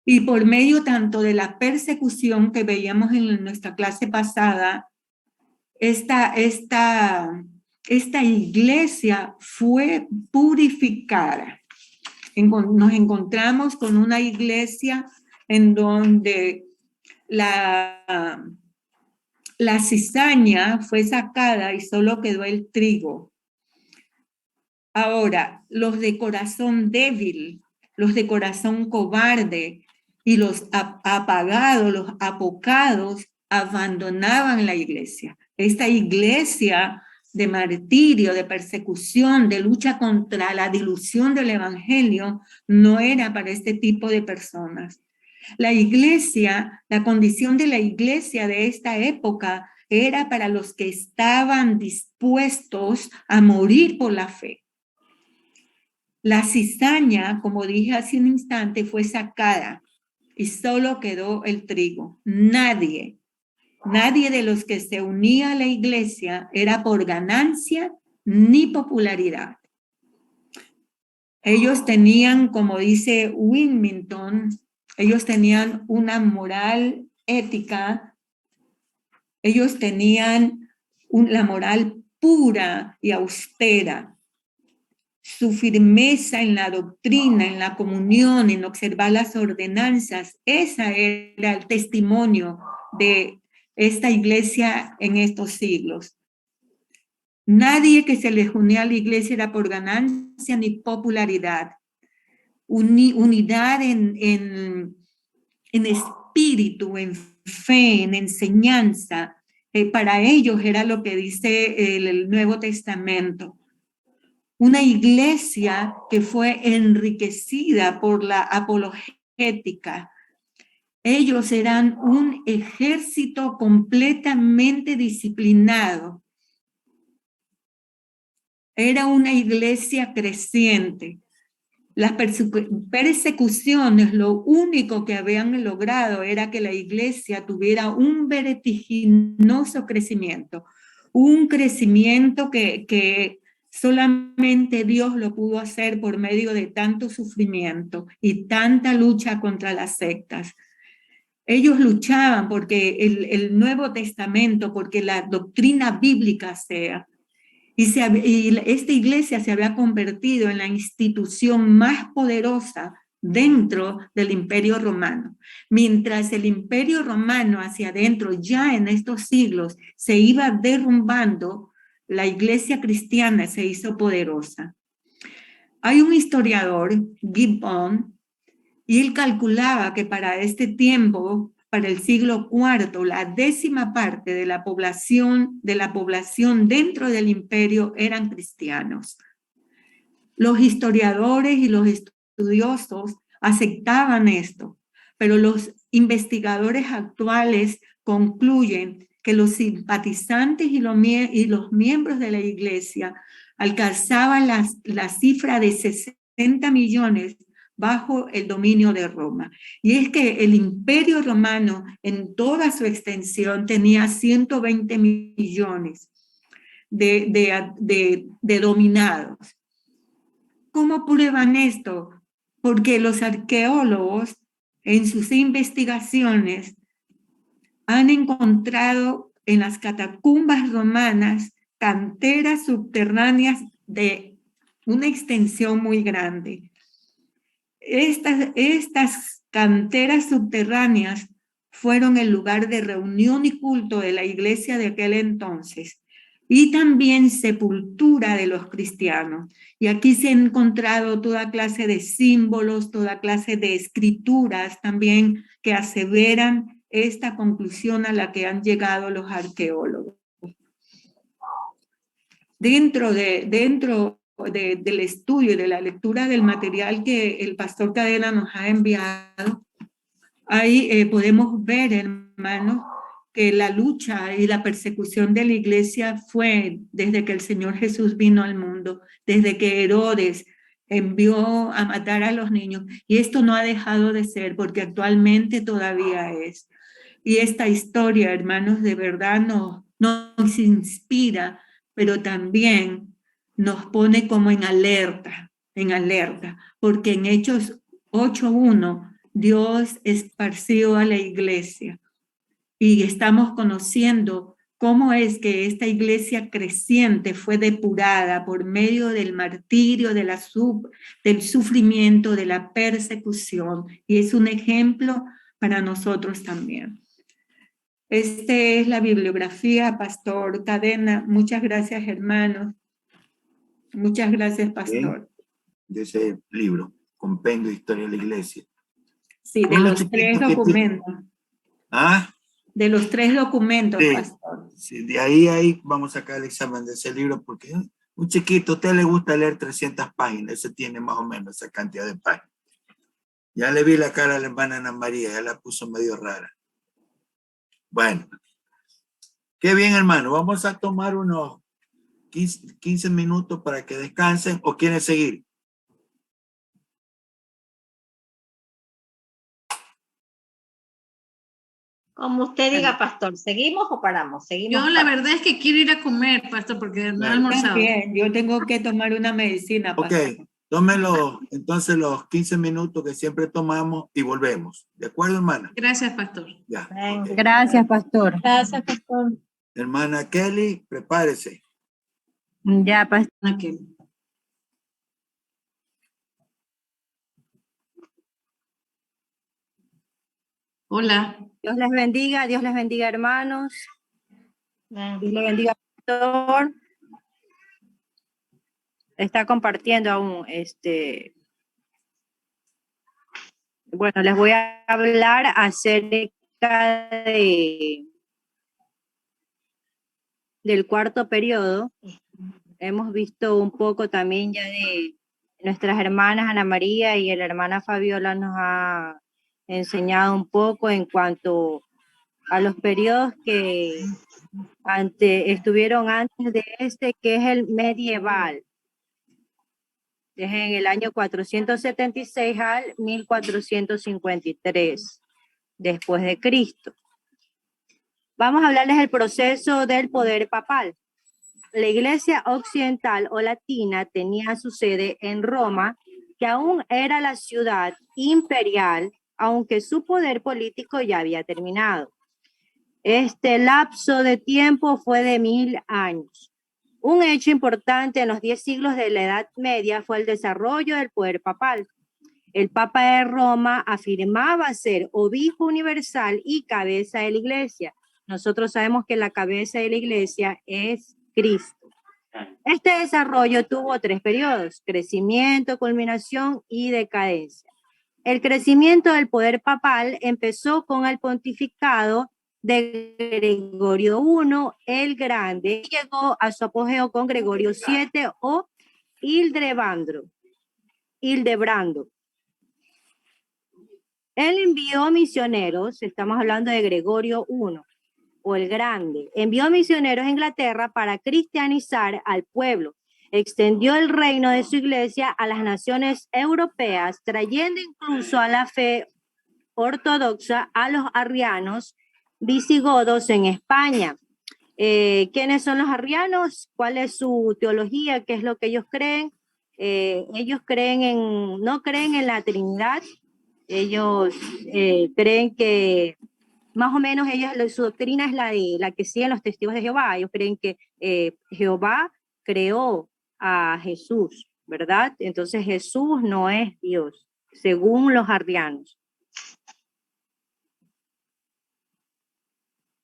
Y por medio tanto de la persecución que veíamos en nuestra clase pasada, esta iglesia fue purificada. Nos encontramos con una iglesia en donde la cizaña fue sacada y solo quedó el trigo. Ahora, los de corazón débil, los de corazón cobarde y los apagados, los apocados, abandonaban la iglesia. Esta iglesia de martirio, de persecución, de lucha contra la dilución del evangelio, no era para este tipo de personas. La iglesia, la condición de la iglesia de esta época era para los que estaban dispuestos a morir por la fe. La cizaña, como dije hace un instante, fue sacada y solo quedó el trigo. Nadie de los que se unía a la iglesia era por ganancia ni popularidad. Ellos tenían, como dice Wilmington, ellos tenían una moral ética, ellos tenían la moral pura y austera. Su firmeza en la doctrina, en la comunión, en observar las ordenanzas, ese era el testimonio de esta iglesia en estos siglos. Nadie que se les unía a la iglesia era por ganancia ni popularidad. Unidad en espíritu, en fe, en enseñanza. Para ellos era lo que dice el Nuevo Testamento. Una iglesia que fue enriquecida por la apologética. Ellos eran un ejército completamente disciplinado. Era una iglesia creciente. Las persecuciones, lo único que habían logrado era que la iglesia tuviera un vertiginoso crecimiento. Un crecimiento que solamente Dios lo pudo hacer por medio de tanto sufrimiento y tanta lucha contra las sectas. Ellos luchaban porque el Nuevo Testamento, porque la doctrina bíblica sea. Y esta iglesia se había convertido en la institución más poderosa dentro del Imperio Romano. Mientras el Imperio Romano hacia adentro, ya en estos siglos, se iba derrumbando, la iglesia cristiana se hizo poderosa. Hay un historiador, Gibbon, y él calculaba que para este tiempo, para el siglo IV, la 10ª parte de la población dentro del imperio eran cristianos. Los historiadores y los estudiosos aceptaban esto, pero los investigadores actuales concluyen que los simpatizantes y los miembros de la iglesia alcanzaban la cifra de 60 millones bajo el dominio de Roma. Y es que el Imperio Romano en toda su extensión tenía 120 millones de dominados. ¿Cómo prueban esto? Porque los arqueólogos en sus investigaciones han encontrado en las catacumbas romanas canteras subterráneas de una extensión muy grande. Estas canteras subterráneas fueron el lugar de reunión y culto de la iglesia de aquel entonces y también sepultura de los cristianos. Y aquí se han encontrado toda clase de símbolos, toda clase de escrituras también que aseveran esta conclusión a la que han llegado los arqueólogos. Dentro del estudio y de la lectura del material que el pastor Cadena nos ha enviado, ahí podemos ver, hermanos, que la lucha y la persecución de la iglesia fue desde que el Señor Jesús vino al mundo, desde que Herodes envió a matar a los niños, y esto no ha dejado de ser, porque actualmente todavía es. Y esta historia, hermanos, de verdad nos inspira, pero también nos pone como en alerta, porque en Hechos 8:1 Dios esparció a la iglesia y estamos conociendo cómo es que esta iglesia creciente fue depurada por medio del martirio, del sufrimiento, de la persecución, y es un ejemplo para nosotros también. Esta es la bibliografía, Pastor Cadena. Muchas gracias, hermanos. Muchas gracias, Pastor. De ese libro, Compendio de Historia de la Iglesia. Sí, de los 3 documentos. ¿Ah? De los 3 documentos, sí, Pastor. Sí, de ahí vamos a sacar el examen de ese libro, porque un chiquito, a usted le gusta leer 300 páginas, ese tiene más o menos esa cantidad de páginas. Ya le vi la cara a la hermana Ana María, ya la puso medio rara. Bueno, qué bien, hermano. Vamos a tomar unos 15 minutos para que descansen, ¿o quieren seguir? Como usted diga, pastor, ¿seguimos o paramos? Seguimos. Yo la verdad es que quiero ir a comer, pastor, porque no he almorzado. Bien, yo tengo que tomar una medicina, pastor. Ok, tómelo entonces los 15 minutos que siempre tomamos y volvemos. ¿De acuerdo, hermana? Gracias, pastor. Ya. Okay. Gracias, pastor. Gracias, pastor. Hermana Kelly, prepárese. Ya, pastor. Okay. Hola. Dios les bendiga, hermanos. Amén. Dios les bendiga, pastor. Está compartiendo aún, bueno, les voy a hablar acerca del cuarto periodo. Hemos visto un poco también ya de nuestras hermanas Ana María y la hermana Fabiola nos ha enseñado un poco en cuanto a los periodos que estuvieron antes de que es el medieval. Es en el año 476 al 1453 después de Cristo. Vamos a hablarles del proceso del poder papal. La Iglesia occidental o latina tenía su sede en Roma, que aún era la ciudad imperial, aunque su poder político ya había terminado. Este lapso de tiempo fue de 1000 años. Un hecho importante en los 10 siglos de la Edad Media fue el desarrollo del poder papal. El Papa de Roma afirmaba ser obispo universal y cabeza de la Iglesia. Nosotros sabemos que la cabeza de la Iglesia es Cristo. Este desarrollo tuvo 3 periodos: crecimiento, culminación y decadencia. El crecimiento del poder papal empezó con el pontificado de Gregorio I el Grande y llegó a su apogeo con Gregorio VII o Hildebrando. Él envió misioneros, estamos hablando de Gregorio I o el Grande, envió misioneros a Inglaterra para cristianizar al pueblo. Extendió el reino de su iglesia a las naciones europeas, trayendo incluso a la fe ortodoxa a los arrianos visigodos en España. ¿Quiénes son los arrianos? ¿Cuál es su teología? ¿Qué es lo que ellos creen? Ellos no creen en la Trinidad. Ellos creen que más o menos su doctrina es la que siguen los testigos de Jehová. Ellos creen que Jehová creó a Jesús, ¿verdad? Entonces Jesús no es Dios, según los arrianos.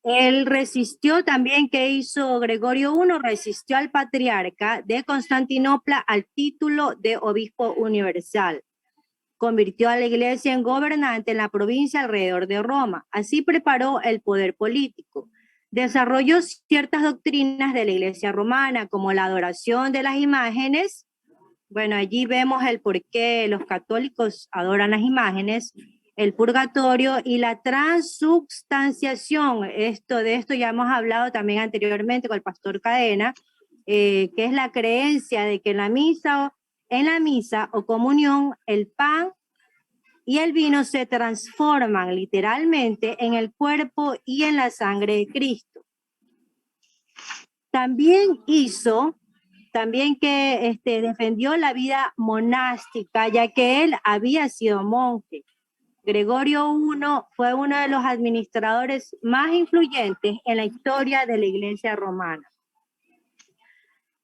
Él resistió también. ¿Qué hizo Gregorio I? Resistió al patriarca de Constantinopla al título de obispo universal. convirtió a la iglesia en gobernante en la provincia alrededor de Roma. Así preparó el poder político. Desarrolló ciertas doctrinas de la iglesia romana, como la adoración de las imágenes. Bueno, allí vemos el por qué los católicos adoran las imágenes, el purgatorio y la transubstanciación. De esto ya hemos hablado también anteriormente con el pastor Cadena, que es la creencia de que en la misa o comunión el pan y el vino se transforman literalmente en el cuerpo y en la sangre de Cristo. También defendió la vida monástica, ya que él había sido monje. Gregorio I fue uno de los administradores más influyentes en la historia de la Iglesia romana.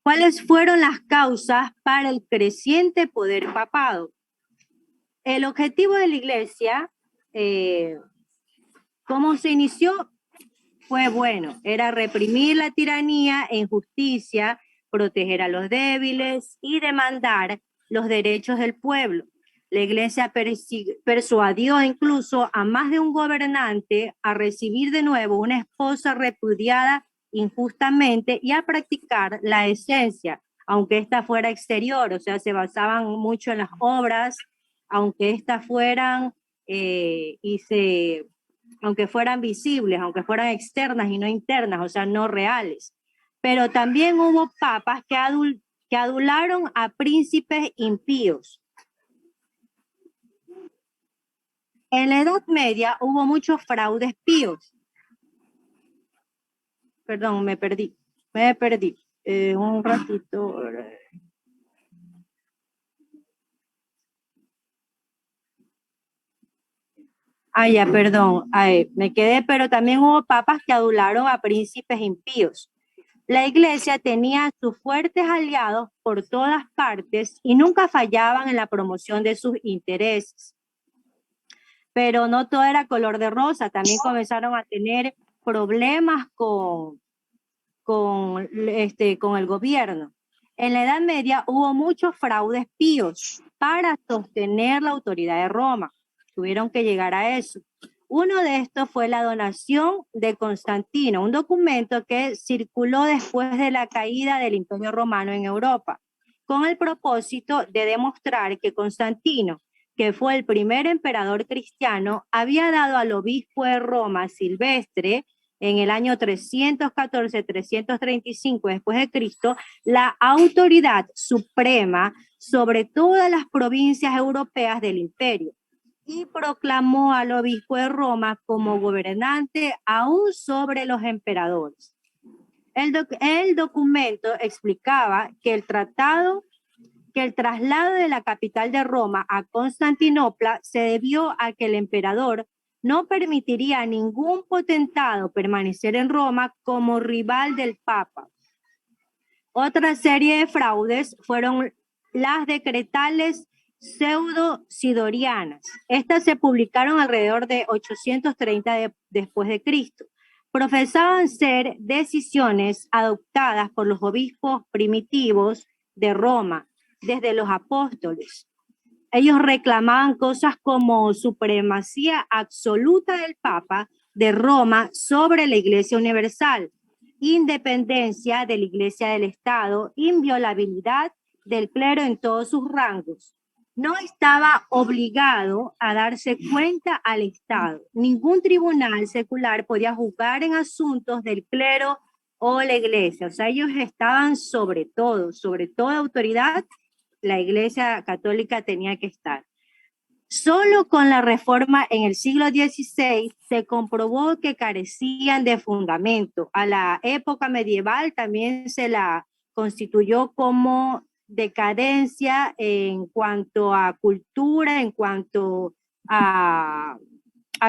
¿Cuáles fueron las causas para el creciente poder papado? El objetivo de la Iglesia, ¿cómo se inició? Fue bueno, era reprimir la tiranía e injusticia, proteger a los débiles y demandar los derechos del pueblo. La Iglesia persuadió incluso a más de un gobernante a recibir de nuevo una esposa repudiada injustamente y a practicar la esencia, aunque ésta fuera exterior, o sea, se basaban mucho en las obras, aunque éstas fueran aunque fueran visibles, aunque fueran externas y no internas, o sea, no reales. Pero también hubo papas que adularon a príncipes impíos. En la Edad Media hubo muchos fraudes píos. Perdón, me perdí. Un ratito. Perdón. Me quedé, pero también hubo papas que adularon a príncipes impíos. La Iglesia tenía sus fuertes aliados por todas partes y nunca fallaban en la promoción de sus intereses. Pero no todo era color de rosa, también comenzaron a tener problemas con el gobierno. En la Edad Media hubo muchos fraudes píos para sostener la autoridad de Roma. Tuvieron que llegar a eso. Uno de estos fue la donación de Constantino, un documento que circuló después de la caída del Imperio Romano en Europa, con el propósito de demostrar que Constantino, que fue el primer emperador cristiano, había dado al obispo de Roma, Silvestre, en el año 314-335 después de Cristo, la autoridad suprema sobre todas las provincias europeas del imperio y proclamó al obispo de Roma como gobernante aún sobre los emperadores. El documento explicaba que el traslado de la capital de Roma a Constantinopla se debió a que el emperador no permitiría a ningún potentado permanecer en Roma como rival del Papa. Otra serie de fraudes fueron las decretales pseudo-sidorianas. Estas se publicaron alrededor de 830 después de Cristo. Profesaban ser decisiones adoptadas por los obispos primitivos de Roma, desde los apóstoles. Ellos reclamaban cosas como supremacía absoluta del Papa de Roma sobre la Iglesia Universal, independencia de la Iglesia del Estado, inviolabilidad del clero en todos sus rangos. No estaba obligado a darse cuenta al Estado. Ningún tribunal secular podía juzgar en asuntos del clero o la Iglesia. O sea, ellos estaban sobre toda autoridad. La Iglesia Católica tenía que estar. Solo con la reforma en el siglo XVI se comprobó que carecían de fundamento. A la época medieval también se la constituyó como decadencia en cuanto a cultura, en cuanto a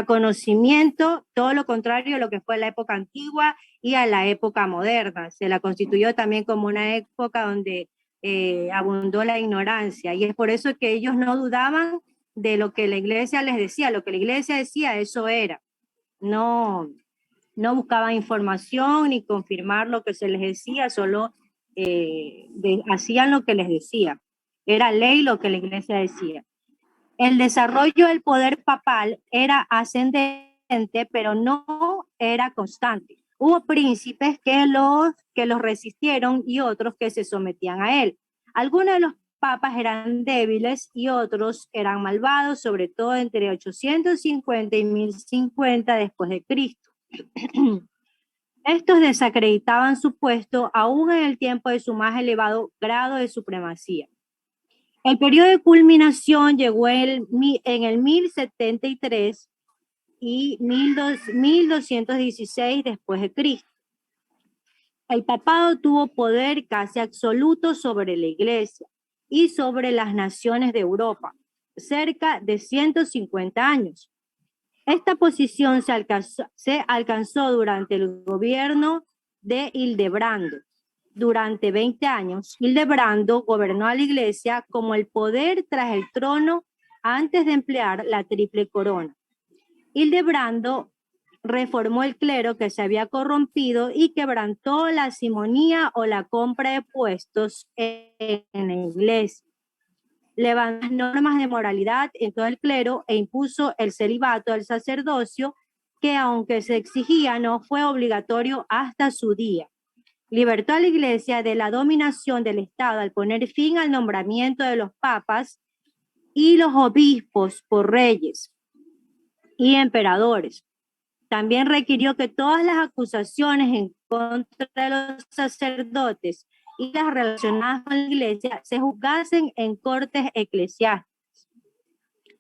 conocimiento, todo lo contrario a lo que fue la época antigua y a la época moderna. Se la constituyó también como una época donde abundó la ignorancia, y es por eso que ellos no dudaban de lo que la Iglesia les decía. Lo que la Iglesia decía, eso era. No buscaban información ni confirmar lo que se les decía, solo hacían lo que les decía. Era ley lo que la Iglesia decía. El desarrollo del poder papal era ascendente, pero no era constante. Hubo príncipes que los resistieron y otros que se sometían a él. Algunos de los papas eran débiles y otros eran malvados, sobre todo entre 850 y 1050 después de Cristo. Estos desacreditaban su puesto aún en el tiempo de su más elevado grado de supremacía. El periodo de culminación llegó en el 1073 y 1216 después de Cristo. El papado tuvo poder casi absoluto sobre la Iglesia y sobre las naciones de Europa, cerca de 150 años. Esta posición se alcanzó durante el gobierno de Hildebrando. Durante 20 años, Hildebrando gobernó a la Iglesia como el poder tras el trono antes de emplear la triple corona. Hildebrando reformó el clero que se había corrompido y quebrantó la simonía o la compra de puestos en la Iglesia. Levantó las normas de moralidad en todo el clero e impuso el celibato del sacerdocio, que aunque se exigía, no fue obligatorio hasta su día. Libertó a la Iglesia de la dominación del Estado al poner fin al nombramiento de los papas y los obispos por reyes y emperadores. También requirió que todas las acusaciones en contra de los sacerdotes y las relacionadas con la Iglesia se juzgasen en cortes eclesiásticas.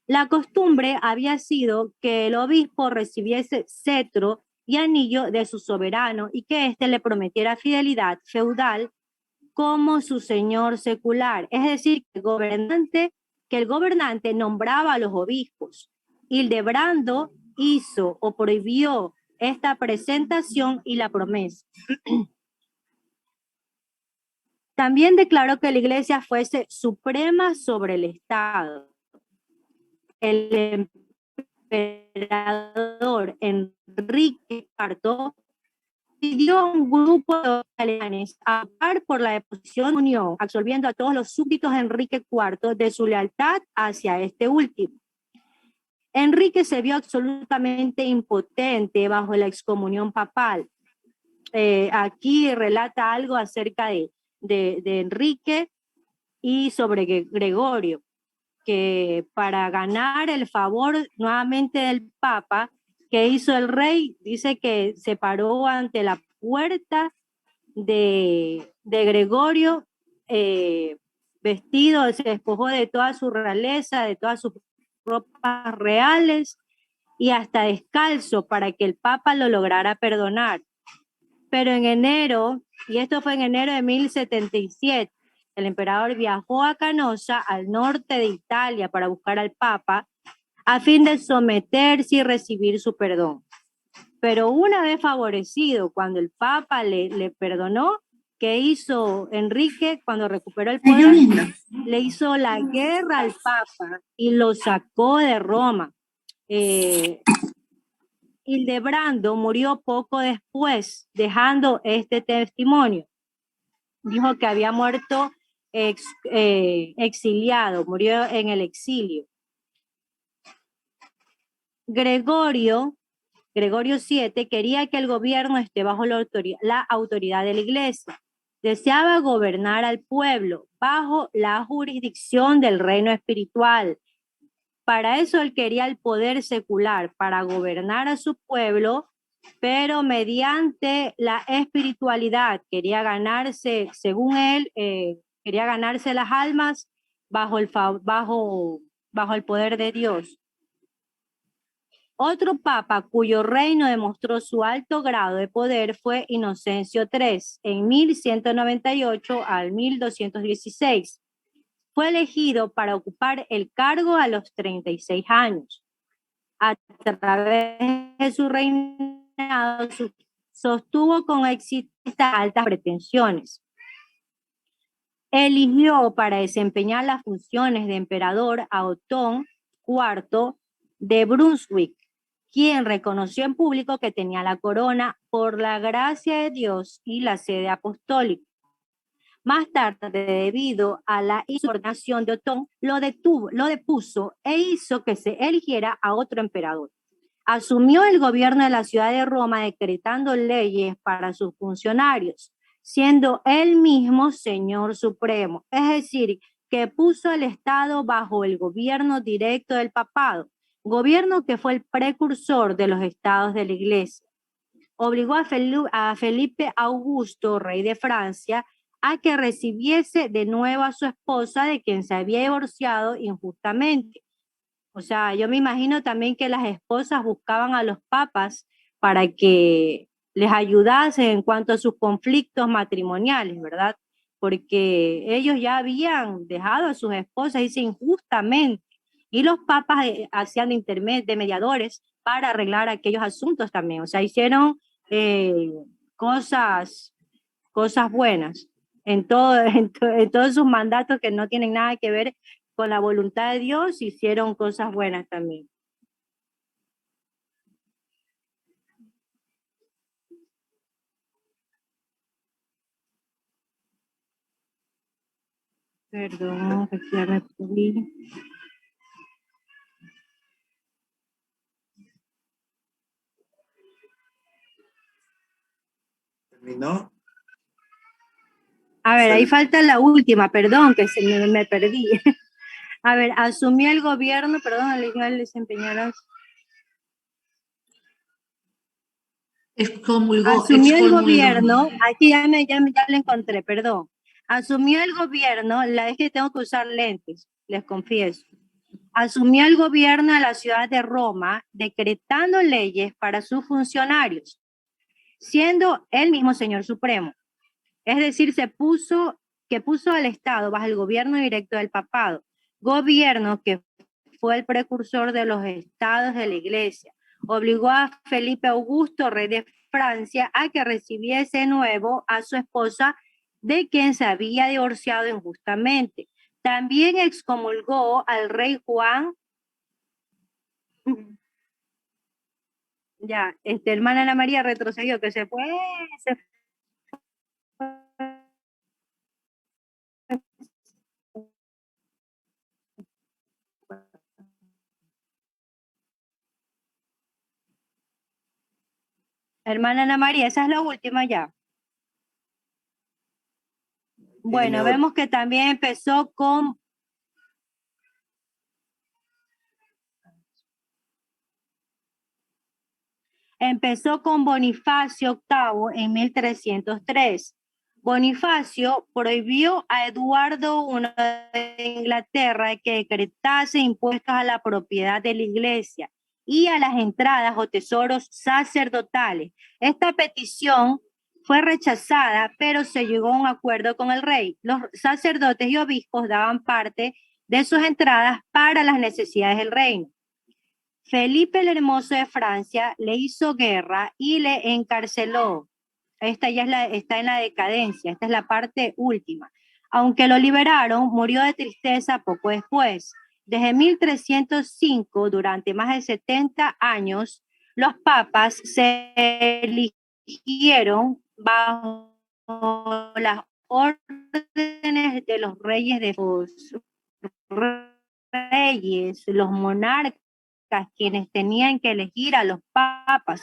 La costumbre había sido que el obispo recibiese cetro y anillo de su soberano y que éste le prometiera fidelidad feudal como su señor secular, es decir, que el gobernante nombraba a los obispos. Hildebrando hizo o prohibió esta presentación y la promesa. También declaró que la Iglesia fuese suprema sobre el Estado. El emperador Enrique IV pidió a un grupo de alemanes a optar por la deposición de la Unión, absolviendo a todos los súbditos de Enrique IV de su lealtad hacia este último. Enrique se vio absolutamente impotente bajo la excomunión papal. Aquí relata algo acerca de Enrique y sobre Gregorio, que para ganar el favor nuevamente del Papa, que hizo el rey, dice que se paró ante la puerta de Gregorio, vestido, se despojó de toda su realeza, de todas sus ropas reales y hasta descalzo para que el Papa lo lograra perdonar. Pero en enero, y esto fue en enero de 1077, el emperador viajó a Canosa, al norte de Italia, para buscar al Papa, a fin de someterse y recibir su perdón. Pero una vez favorecido, cuando el Papa le perdonó, ¿qué hizo Enrique cuando recuperó el poder? Le hizo la guerra al Papa y lo sacó de Roma. Hildebrando murió poco después, dejando este testimonio. Dijo que había muerto exiliado, murió en el exilio. Gregorio VII quería que el gobierno esté bajo la autoridad de la Iglesia. Deseaba gobernar al pueblo bajo la jurisdicción del reino espiritual. Para eso él quería el poder secular, para gobernar a su pueblo, pero mediante la espiritualidad. Quería ganarse, según él, quería ganarse las almas bajo el poder de Dios. Otro papa cuyo reino demostró su alto grado de poder fue Inocencio III, en 1198 al 1216. Fue elegido para ocupar el cargo a los 36 años. A través de su reinado sostuvo con éxito estas altas pretensiones. Eligió para desempeñar las funciones de emperador a Otón IV de Brunswick, quien reconoció en público que tenía la corona por la gracia de Dios y la sede apostólica. Más tarde, debido a la insubordinación de Otón, lo depuso e hizo que se eligiera a otro emperador. Asumió el gobierno de la ciudad de Roma decretando leyes para sus funcionarios, siendo él mismo señor supremo, es decir, que puso al Estado bajo el gobierno directo del papado, gobierno que fue el precursor de los estados de la Iglesia. Obligó a Felipe Augusto, rey de Francia, a que recibiese de nuevo a su esposa de quien se había divorciado injustamente. O sea, yo me imagino también que las esposas buscaban a los papas para que les ayudasen en cuanto a sus conflictos matrimoniales, ¿verdad? Porque ellos ya habían dejado a sus esposas, dice, injustamente, y los papas hacían de mediadores para arreglar aquellos asuntos también. O sea, hicieron cosas buenas en todos sus mandatos que no tienen nada que ver con la voluntad de Dios, hicieron cosas buenas también. Perdón, que ya me perdí. ¿Terminó? A ver, ahí falta la última, perdón, que me perdí. A ver, asumió el gobierno, perdón, al igual desempeñaron. Asumió el gobierno, aquí ya lo encontré, perdón. Asumió el gobierno, es que tengo que usar lentes, les confieso. Asumió el gobierno de la ciudad de Roma, decretando leyes para sus funcionarios, siendo él mismo señor supremo. Es decir, puso al Estado bajo el gobierno directo del papado, gobierno que fue el precursor de los estados de la Iglesia. Obligó a Felipe Augusto, rey de Francia, a que recibiese de nuevo a su esposa de quien se había divorciado injustamente. También excomulgó al rey Juan. Ya, hermana Ana María retrocedió, que se fue. Hermana Ana María, esa es la última ya. Bueno, vemos que también empezó con Bonifacio VIII en 1303. Bonifacio prohibió a Eduardo I de Inglaterra que decretase impuestos a la propiedad de la iglesia y a las entradas o tesoros sacerdotales. Esta petición fue rechazada, pero se llegó a un acuerdo con el rey. Los sacerdotes y obispos daban parte de sus entradas para las necesidades del reino. Felipe el Hermoso de Francia le hizo guerra y le encarceló. Esta ya está en la decadencia, esta es la parte última. Aunque lo liberaron, murió de tristeza poco después. Desde 1305, durante más de 70 años, los papas se eligieron bajo las órdenes de los reyes los monarcas, quienes tenían que elegir a los papas.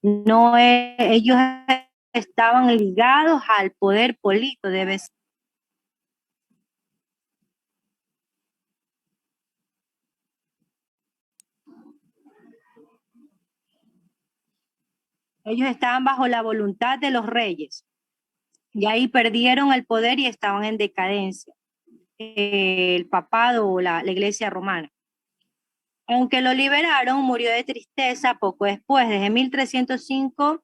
No, ellos estaban ligados al poder político, debe ser. Ellos estaban bajo la voluntad de los reyes y ahí perdieron el poder y estaban en decadencia, el papado o la iglesia romana. Aunque lo liberaron, murió de tristeza poco después. Desde 1305,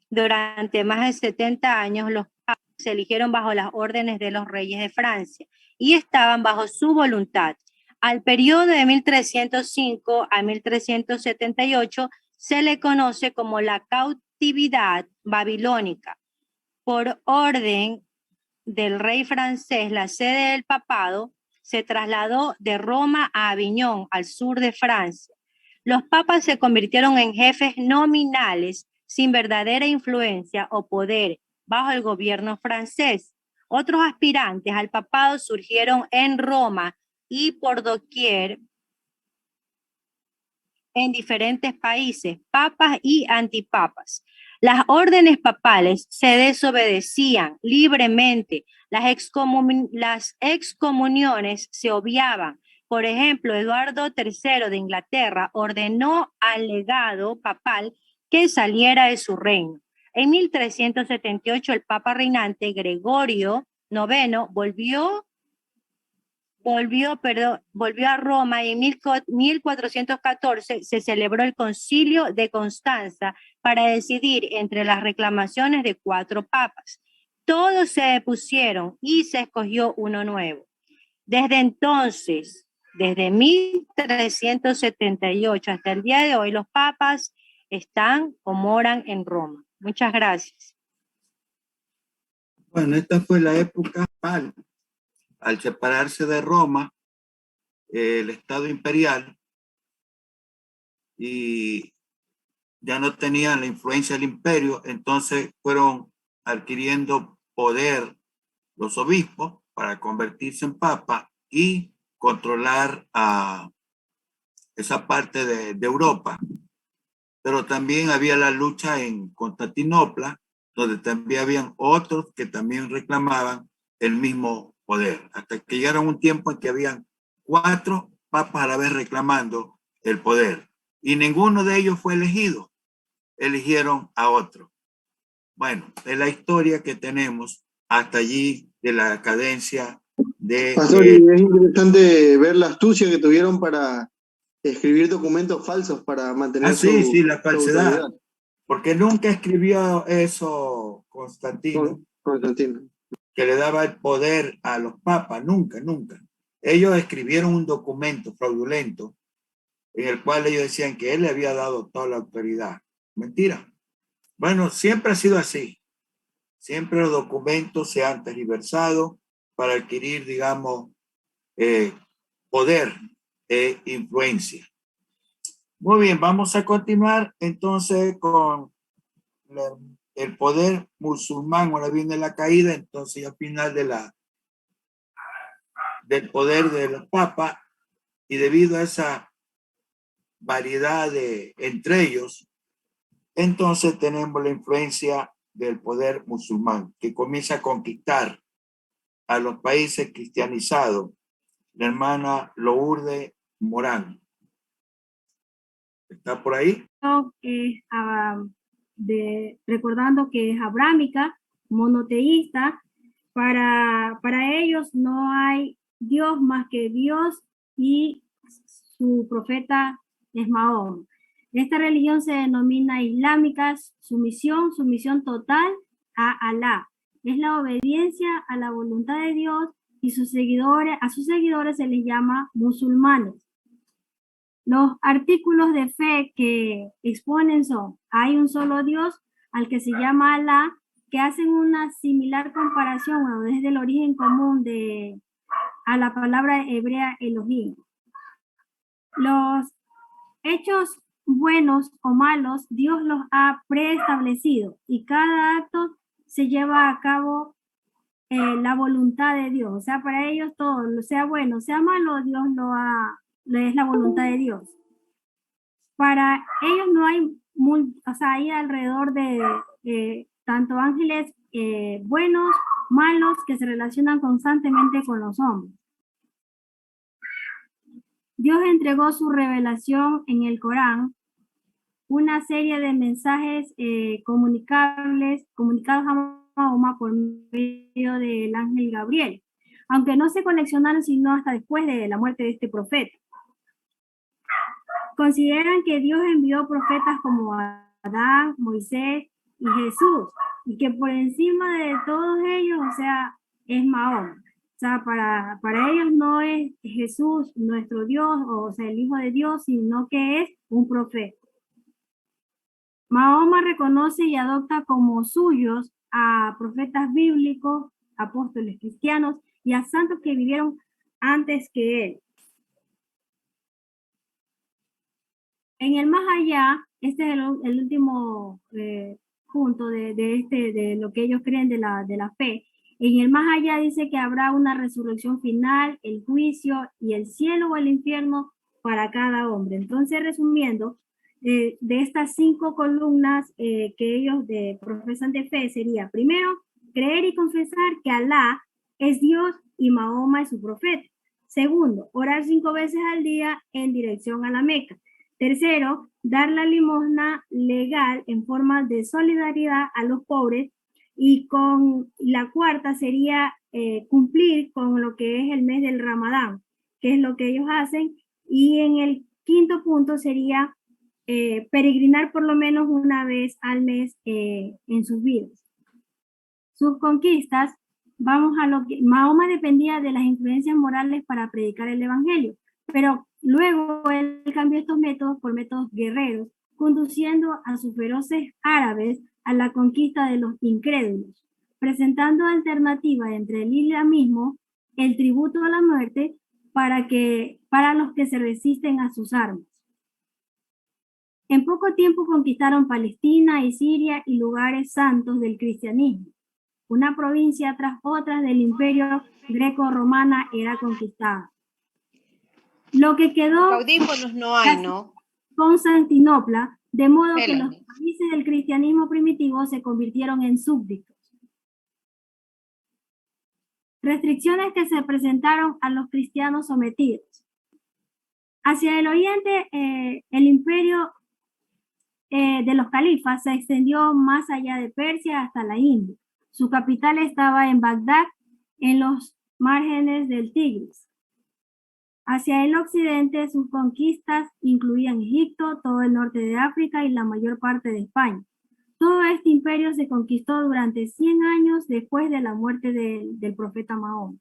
durante más de 70 años, los papas se eligieron bajo las órdenes de los reyes de Francia y estaban bajo su voluntad. Al periodo de 1305 a 1378 se le conoce como la cautividad babilónica. Por orden del rey francés, la sede del papado se trasladó de Roma a Aviñón, al sur de Francia. Los papas se convirtieron en jefes nominales sin verdadera influencia o poder bajo el gobierno francés. Otros aspirantes al papado surgieron en Roma y por doquier en diferentes países, papas y antipapas. Las órdenes papales se desobedecían libremente, las excomuniones se obviaban. Por ejemplo, Eduardo III de Inglaterra ordenó al legado papal que saliera de su reino. En 1378 el papa reinante Gregorio IX volvió a Roma y en 1414 se celebró el Concilio de Constanza para decidir entre las reclamaciones de 4 papas. Todos se depusieron y se escogió uno nuevo. Desde entonces, desde 1378 hasta el día de hoy, los papas están o moran en Roma. Muchas gracias. Bueno, esta fue la época papal. Al separarse de Roma, el Estado imperial, y ya no tenían la influencia del imperio, entonces fueron adquiriendo poder los obispos para convertirse en papa y controlar a esa parte de Europa. Pero también había la lucha en Constantinopla, donde también habían otros que también reclamaban el mismo poder, hasta que llegaron un tiempo en que habían 4 papas a la vez reclamando el poder, y ninguno de ellos fue elegido, eligieron a otro. Bueno, es la historia que tenemos hasta allí de la cadencia de... Pastor, y es interesante ver la astucia que tuvieron para escribir documentos falsos para mantener sí, la su falsedad, autoridad. porque nunca escribió eso Constantino, Constantino. que le daba el poder a los papas, nunca. Ellos escribieron un documento fraudulento en el cual ellos decían que él le había dado toda la autoridad. Mentira. Bueno, siempre ha sido así. Siempre los documentos se han tergiversado para adquirir, digamos, poder e influencia. Muy bien, vamos a continuar entonces con el poder musulmán. Ahora viene la caída, entonces al final del poder de los papas, y debido a esa variedad entre ellos, entonces tenemos la influencia del poder musulmán que comienza a conquistar a los países cristianizados. La hermana Lourdes Morán está por ahí. Recordando que es abrámica, monoteísta, para ellos no hay Dios más que Dios y su profeta es Mahoma. Esta religión se denomina islámica, sumisión total a Alá. Es la obediencia a la voluntad de Dios y a sus seguidores se les llama musulmanes. Los artículos de fe que exponen son: hay un solo Dios al que se llama Alá, que hacen una similar comparación, bueno, desde el origen común a la palabra hebrea Elohim. Los hechos buenos o malos, Dios los ha preestablecido y cada acto se lleva a cabo la voluntad de Dios. O sea, para ellos todo, sea bueno, sea malo, Dios es la voluntad de Dios. Para ellos no hay, hay alrededor de tanto ángeles buenos, malos, que se relacionan constantemente con los hombres. Dios entregó su revelación en el Corán, una serie de mensajes comunicados a Mahoma por medio del ángel Gabriel, aunque no se coleccionaron sino hasta después de la muerte de este profeta. Consideran que Dios envió profetas como Adán, Moisés y Jesús, y que por encima de todos ellos, o sea, es Mahoma. O sea, para ellos no es Jesús nuestro Dios, o sea, el Hijo de Dios, sino que es un profeta. Mahoma reconoce y adopta como suyos a profetas bíblicos, apóstoles cristianos y a santos que vivieron antes que él. En el más allá, este es el último punto de lo que ellos creen de la fe. En el más allá dice que habrá una resurrección final, el juicio y el cielo o el infierno para cada hombre. Entonces, resumiendo, de estas 5 columnas que ellos profesan de fe sería, primero, creer y confesar que Alá es Dios y Mahoma es su profeta. Segundo, orar 5 veces al día en dirección a la Meca. Tercero, dar la limosna legal en forma de solidaridad a los pobres. Y con la cuarta sería cumplir con lo que es el mes del Ramadán, que es lo que ellos hacen. Y en el quinto punto sería peregrinar por lo menos una vez al mes en sus vidas. Sus conquistas, vamos a lo que Mahoma dependía de las influencias morales para predicar el evangelio, pero luego él cambió estos métodos por métodos guerreros, conduciendo a sus feroces árabes a la conquista de los incrédulos, presentando alternativa entre el islamismo, el tributo a la muerte, para los que se resisten a sus armas. En poco tiempo conquistaron Palestina y Siria y lugares santos del cristianismo. Una provincia tras otra del imperio greco-romana era conquistada. Lo que quedó Audífonos no hay, ¿no? Constantinopla, de modo que Espérame. los países del cristianismo primitivo se convirtieron en súbditos. Restricciones que se presentaron a los cristianos sometidos. Hacia el oriente, el imperio de los califas se extendió más allá de Persia hasta la India. Su capital estaba en Bagdad, en los márgenes del Tigris. Hacia el occidente, sus conquistas incluían Egipto, todo el norte de África y la mayor parte de España. Todo este imperio se conquistó durante 100 años después de la muerte del profeta Mahoma.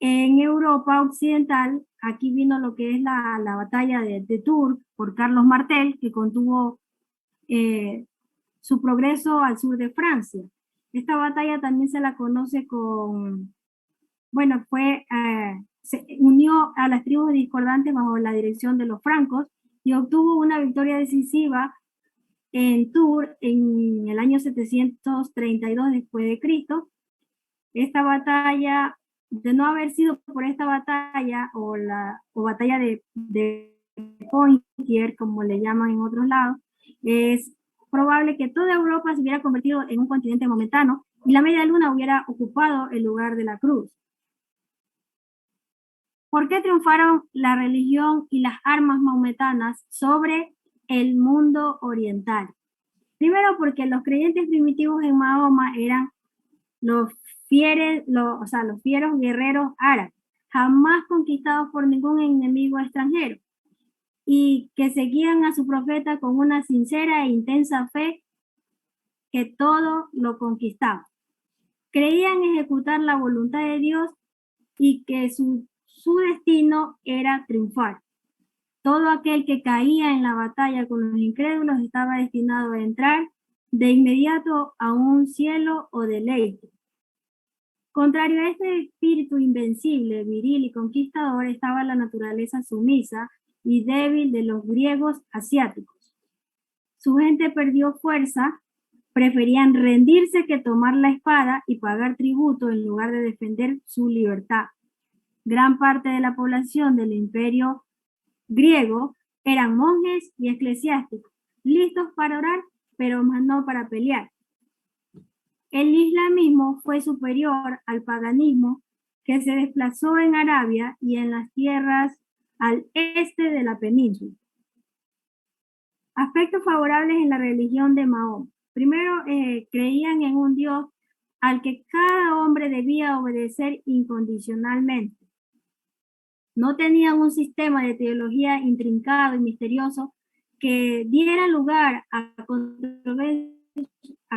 En Europa occidental, aquí vino lo que es la batalla de Tours por Carlos Martel, que contuvo su progreso al sur de Francia. Esta batalla también se la conoce se unió a las tribus discordantes bajo la dirección de los francos y obtuvo una victoria decisiva en Tours en el año 732 después de Cristo. Esta batalla, de no haber sido por esta batalla o batalla de Poitiers, como le llaman en otros lados, es probable que toda Europa se hubiera convertido en un continente momentano y la media luna hubiera ocupado el lugar de la cruz. ¿Por qué triunfaron la religión y las armas mahometanas sobre el mundo oriental? Primero, porque los creyentes primitivos en Mahoma eran los fieros guerreros árabes, jamás conquistados por ningún enemigo extranjero, y que seguían a su profeta con una sincera e intensa fe que todo lo conquistaba. Creían ejecutar la voluntad de Dios y que su destino era triunfar. Todo aquel que caía en la batalla con los incrédulos estaba destinado a entrar de inmediato a un cielo o deleite. Contrario a este espíritu invencible, viril y conquistador, estaba la naturaleza sumisa y débil de los griegos asiáticos. Su gente perdió fuerza, preferían rendirse que tomar la espada y pagar tributo en lugar de defender su libertad. Gran parte de la población del imperio griego eran monjes y eclesiásticos, listos para orar, pero más no para pelear. El islamismo fue superior al paganismo que se desplazó en Arabia y en las tierras al este de la península. Aspectos favorables en la religión de Mahoma. Primero, creían en un Dios al que cada hombre debía obedecer incondicionalmente. No tenían un sistema de teología intrincado y misterioso que diera lugar a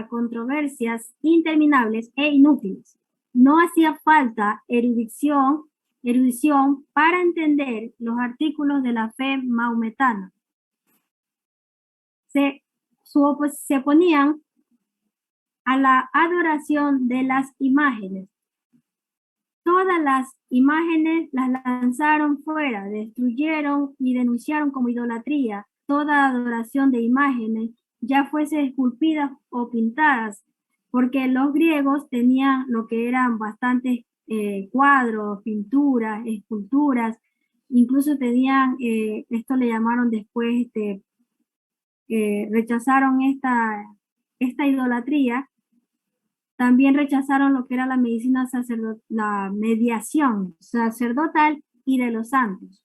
controversias interminables e inútiles. No hacía falta erudición para entender los artículos de la fe mahometana. Se oponían a la adoración de las imágenes. Todas las imágenes las lanzaron fuera, destruyeron y denunciaron como idolatría toda adoración de imágenes, ya fuese esculpidas o pintadas, porque los griegos tenían lo que eran bastantes cuadros, pinturas, esculturas, incluso tenían, esto le llamaron después, rechazaron esta idolatría. También rechazaron lo que era la medicina la mediación sacerdotal y de los santos.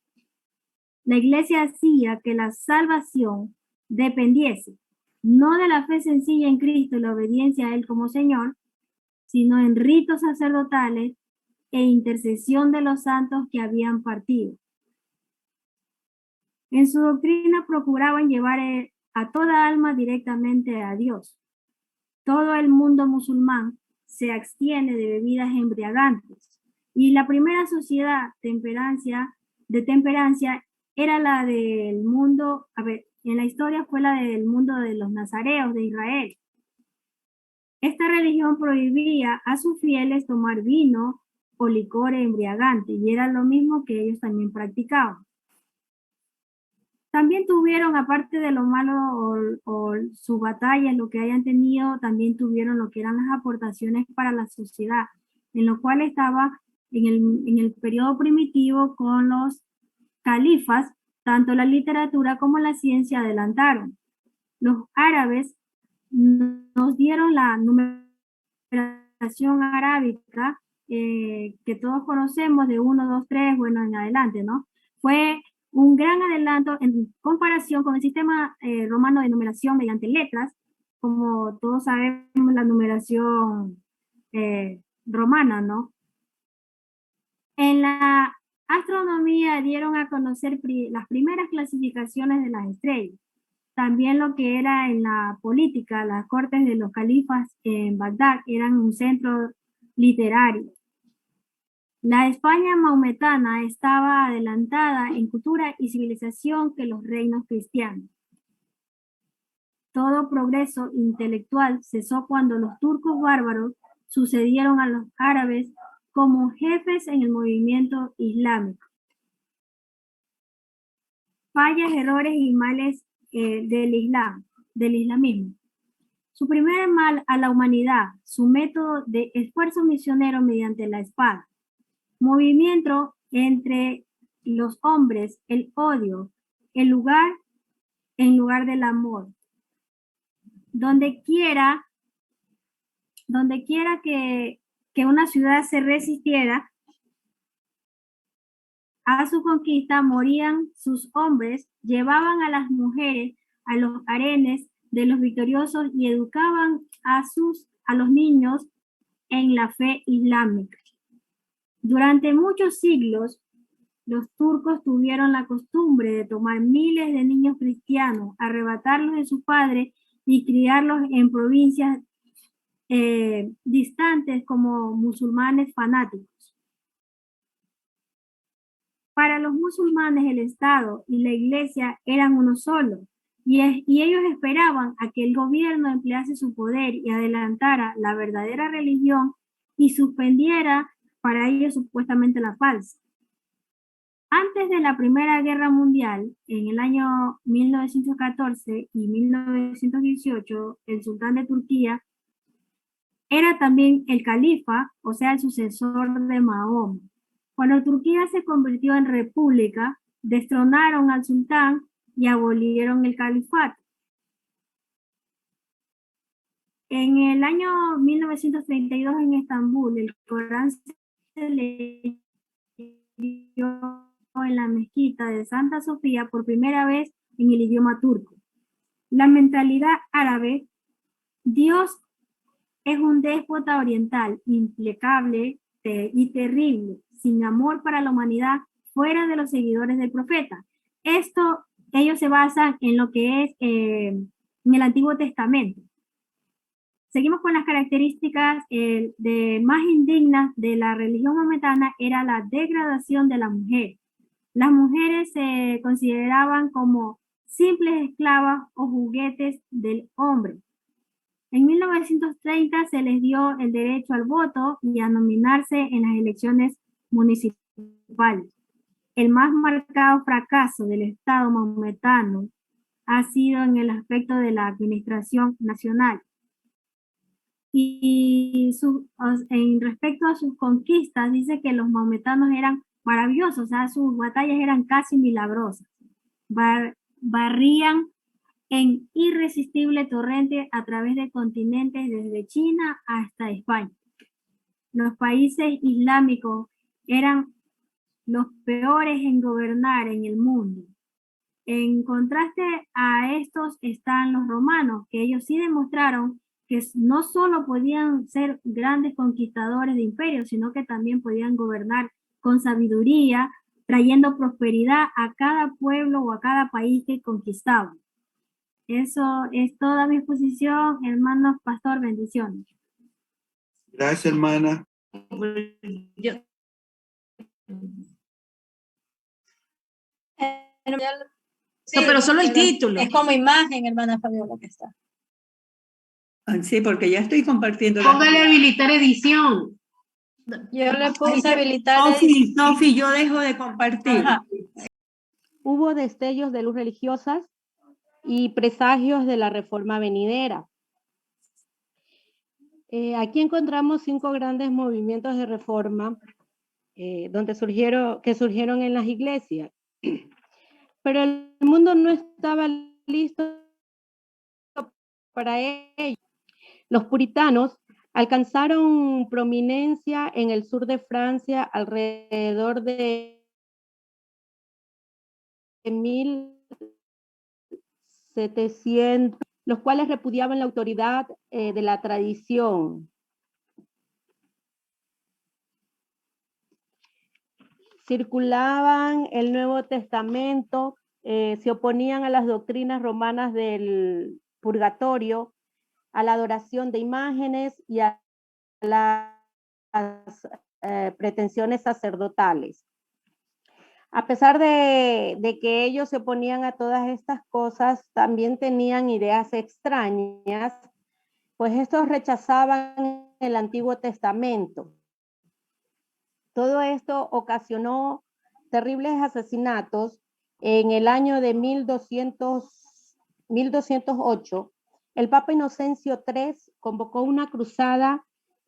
La iglesia hacía que la salvación dependiese no de la fe sencilla en Cristo y la obediencia a Él como Señor, sino en ritos sacerdotales e intercesión de los santos que habían partido. En su doctrina procuraban llevar a toda alma directamente a Dios. Todo el mundo musulmán se abstiene de bebidas embriagantes y la primera sociedad de temperancia era la del mundo, en la historia fue la del mundo de los nazareos de Israel. Esta religión prohibía a sus fieles tomar vino o licor embriagante y era lo mismo que ellos también practicaban. También tuvieron, aparte de lo malo o sus batallas, lo que hayan tenido, también tuvieron lo que eran las aportaciones para la sociedad, en lo cual estaba en el periodo primitivo con los califas, tanto la literatura como la ciencia adelantaron. Los árabes nos dieron la numeración arábica que todos conocemos de 1, 2, 3, bueno, en adelante, ¿no? Fue un gran adelanto en comparación con el sistema romano de numeración mediante letras, como todos sabemos la numeración romana, ¿no? En la astronomía dieron a conocer las primeras clasificaciones de las estrellas. También lo que era en la política, las cortes de los califas en Bagdad eran un centro literario. La España maometana estaba adelantada en cultura y civilización que los reinos cristianos. Todo progreso intelectual cesó cuando los turcos bárbaros sucedieron a los árabes como jefes en el movimiento islámico. Fallas, errores y males del islamismo. Su primer mal a la humanidad, su método de esfuerzo misionero mediante la espada. Movimiento entre los hombres, el odio, en lugar del amor. Donde quiera que una ciudad se resistiera a su conquista, morían sus hombres, llevaban a las mujeres a los harenes de los victoriosos y educaban a los niños en la fe islámica. Durante muchos siglos, los turcos tuvieron la costumbre de tomar miles de niños cristianos, arrebatarlos de sus padres y criarlos en provincias distantes como musulmanes fanáticos. Para los musulmanes el Estado y la Iglesia eran uno solo, y ellos esperaban a que el gobierno emplease su poder y adelantara la verdadera religión y suspendiera para ellos supuestamente la falsa. Antes de la Primera Guerra Mundial, en el año 1914 y 1918, el sultán de Turquía era también el califa, o sea, el sucesor de Mahoma. Cuando Turquía se convirtió en república, destronaron al sultán y abolieron el califato. En el año 1932 en Estambul, el Corán se leyó en la mezquita de Santa Sofía por primera vez en el idioma turco. La mentalidad árabe, Dios es un déspota oriental, implacable y terrible, sin amor para la humanidad, fuera de los seguidores del profeta. Ellos se basan en lo que es en el Antiguo Testamento. Seguimos con las características más indignas de la religión maometana era la degradación de la mujer. Las mujeres se consideraban como simples esclavas o juguetes del hombre. En 1930 se les dio el derecho al voto y a nominarse en las elecciones municipales. El más marcado fracaso del Estado maometano ha sido en el aspecto de la administración nacional. en respecto a sus conquistas, dice que los maometanos eran maravillosos, o sea, sus batallas eran casi milagrosas. Barrían en irresistible torrente a través de continentes desde China hasta España. Los países islámicos eran los peores en gobernar en el mundo. En contraste a estos están los romanos, que ellos sí demostraron que no solo podían ser grandes conquistadores de imperios, sino que también podían gobernar con sabiduría, trayendo prosperidad a cada pueblo o a cada país que conquistaban. Eso es toda mi exposición, hermanos, pastor, bendiciones. Gracias, hermana. Yo- Sí, No, pero solo el pero título. Es como imagen, hermana Fabiola, que está. Sí, porque ya estoy compartiendo. Póngale habilitar edición. Yo le puse habilitar. Sofi, yo dejo de compartir. Ajá. Hubo destellos de luz religiosas y presagios de la reforma venidera. Aquí encontramos 5 grandes movimientos de reforma que surgieron en las iglesias. Pero el mundo no estaba listo para ello. Los puritanos alcanzaron prominencia en el sur de Francia alrededor de 1700, los cuales repudiaban la autoridad de la tradición. Circulaban el Nuevo Testamento, se oponían a las doctrinas romanas del purgatorio, a la adoración de imágenes y a las pretensiones sacerdotales. A pesar de que ellos se oponían a todas estas cosas, también tenían ideas extrañas, pues estos rechazaban el Antiguo Testamento. Todo esto ocasionó terribles asesinatos. En el año de 1208, el Papa Inocencio III convocó una cruzada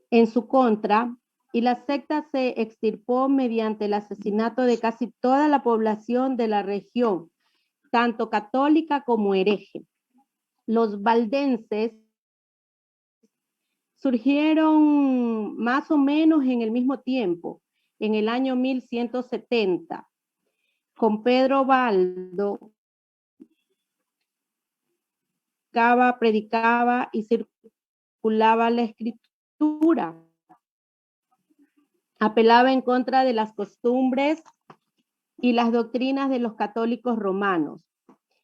en su contra y la secta se extirpó mediante el asesinato de casi toda la población de la región, tanto católica como hereje. Los valdenses surgieron más o menos en el mismo tiempo, en el año 1170, con Pedro Baldo, predicaba y circulaba la escritura. Apelaba en contra de las costumbres y las doctrinas de los católicos romanos.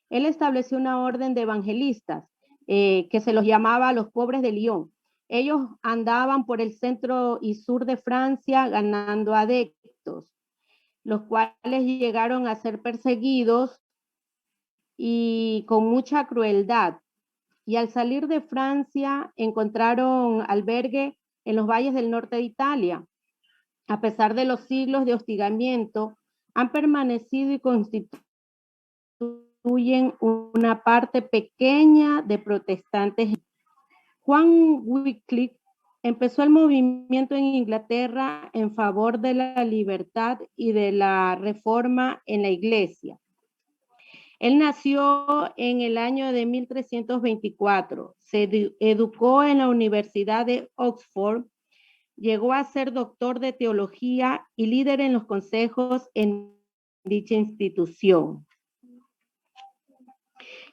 Él estableció una orden de evangelistas que se los llamaba los pobres de Lyon. Ellos andaban por el centro y sur de Francia ganando adeptos, los cuales llegaron a ser perseguidos y con mucha crueldad. Y al salir de Francia encontraron albergue en los valles del norte de Italia. A pesar de los siglos de hostigamiento, han permanecido y constituyen una parte pequeña de protestantes. Juan Wycliffe empezó el movimiento en Inglaterra en favor de la libertad y de la reforma en la iglesia. Él nació en el año de 1324, se educó en la Universidad de Oxford, llegó a ser doctor de teología y líder en los consejos en dicha institución.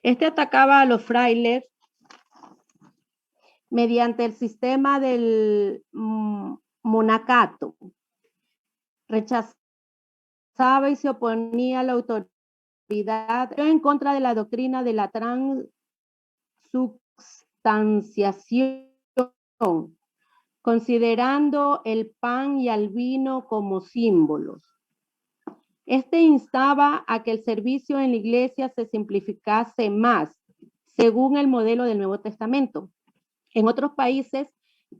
Este atacaba a los frailes mediante el sistema del monacato. Rechazaba y se oponía a la autoridad en contra de la doctrina de la transubstanciación, considerando el pan y el vino como símbolos. Este instaba a que el servicio en la iglesia se simplificase más, según el modelo del Nuevo Testamento. En otros países,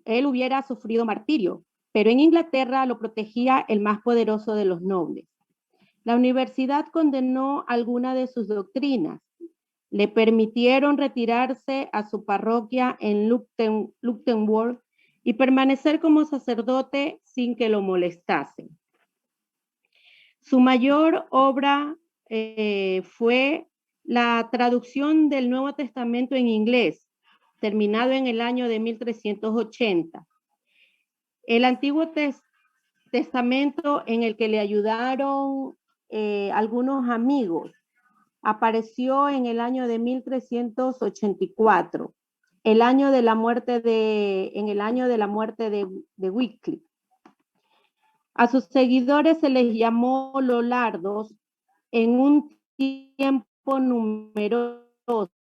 él hubiera sufrido martirio, pero en Inglaterra lo protegía el más poderoso de los nobles. La universidad condenó algunas de sus doctrinas. Le permitieron retirarse a su parroquia en Luxemburgo y permanecer como sacerdote sin que lo molestasen. Su mayor obra fue la traducción del Nuevo Testamento en inglés, terminado en el año de 1380. El Antiguo Testamento, en el que le ayudaron algunos amigos, apareció en el año de 1384, en el año de la muerte de Wycliffe. A sus seguidores se les llamó lollardos en un tiempo numeroso,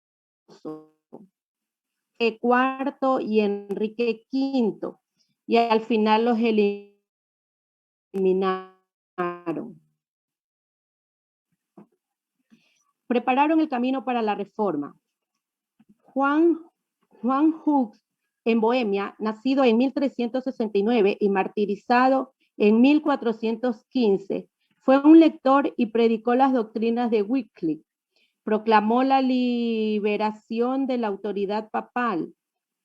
IV y Enrique V, y al final los eliminaron. Prepararon el camino para la reforma. Juan Hus, en Bohemia, nacido en 1369 y martirizado en 1415, fue un lector y predicó las doctrinas de Wycliffe. Proclamó la liberación de la autoridad papal.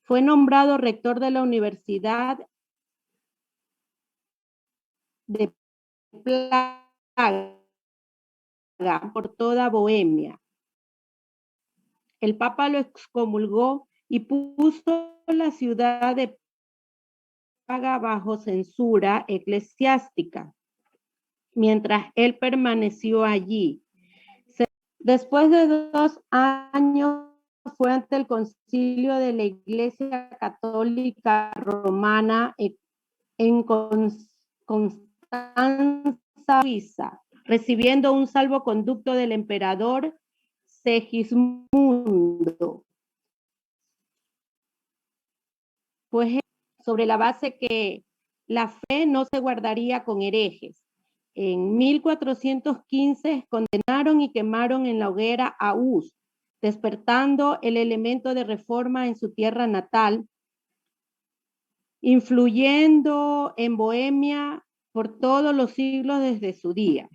Fue nombrado rector de la Universidad de Praga por toda Bohemia. El Papa lo excomulgó y puso la ciudad de Praga bajo censura eclesiástica, mientras él permaneció allí. Después de 2 años fue ante el concilio de la Iglesia Católica Romana en Constanza, Suiza, recibiendo un salvoconducto del emperador Segismundo. Pues sobre la base que la fe no se guardaría con herejes. En 1415 condenaron y quemaron en la hoguera a Hus, despertando el elemento de reforma en su tierra natal, influyendo en Bohemia por todos los siglos desde su día.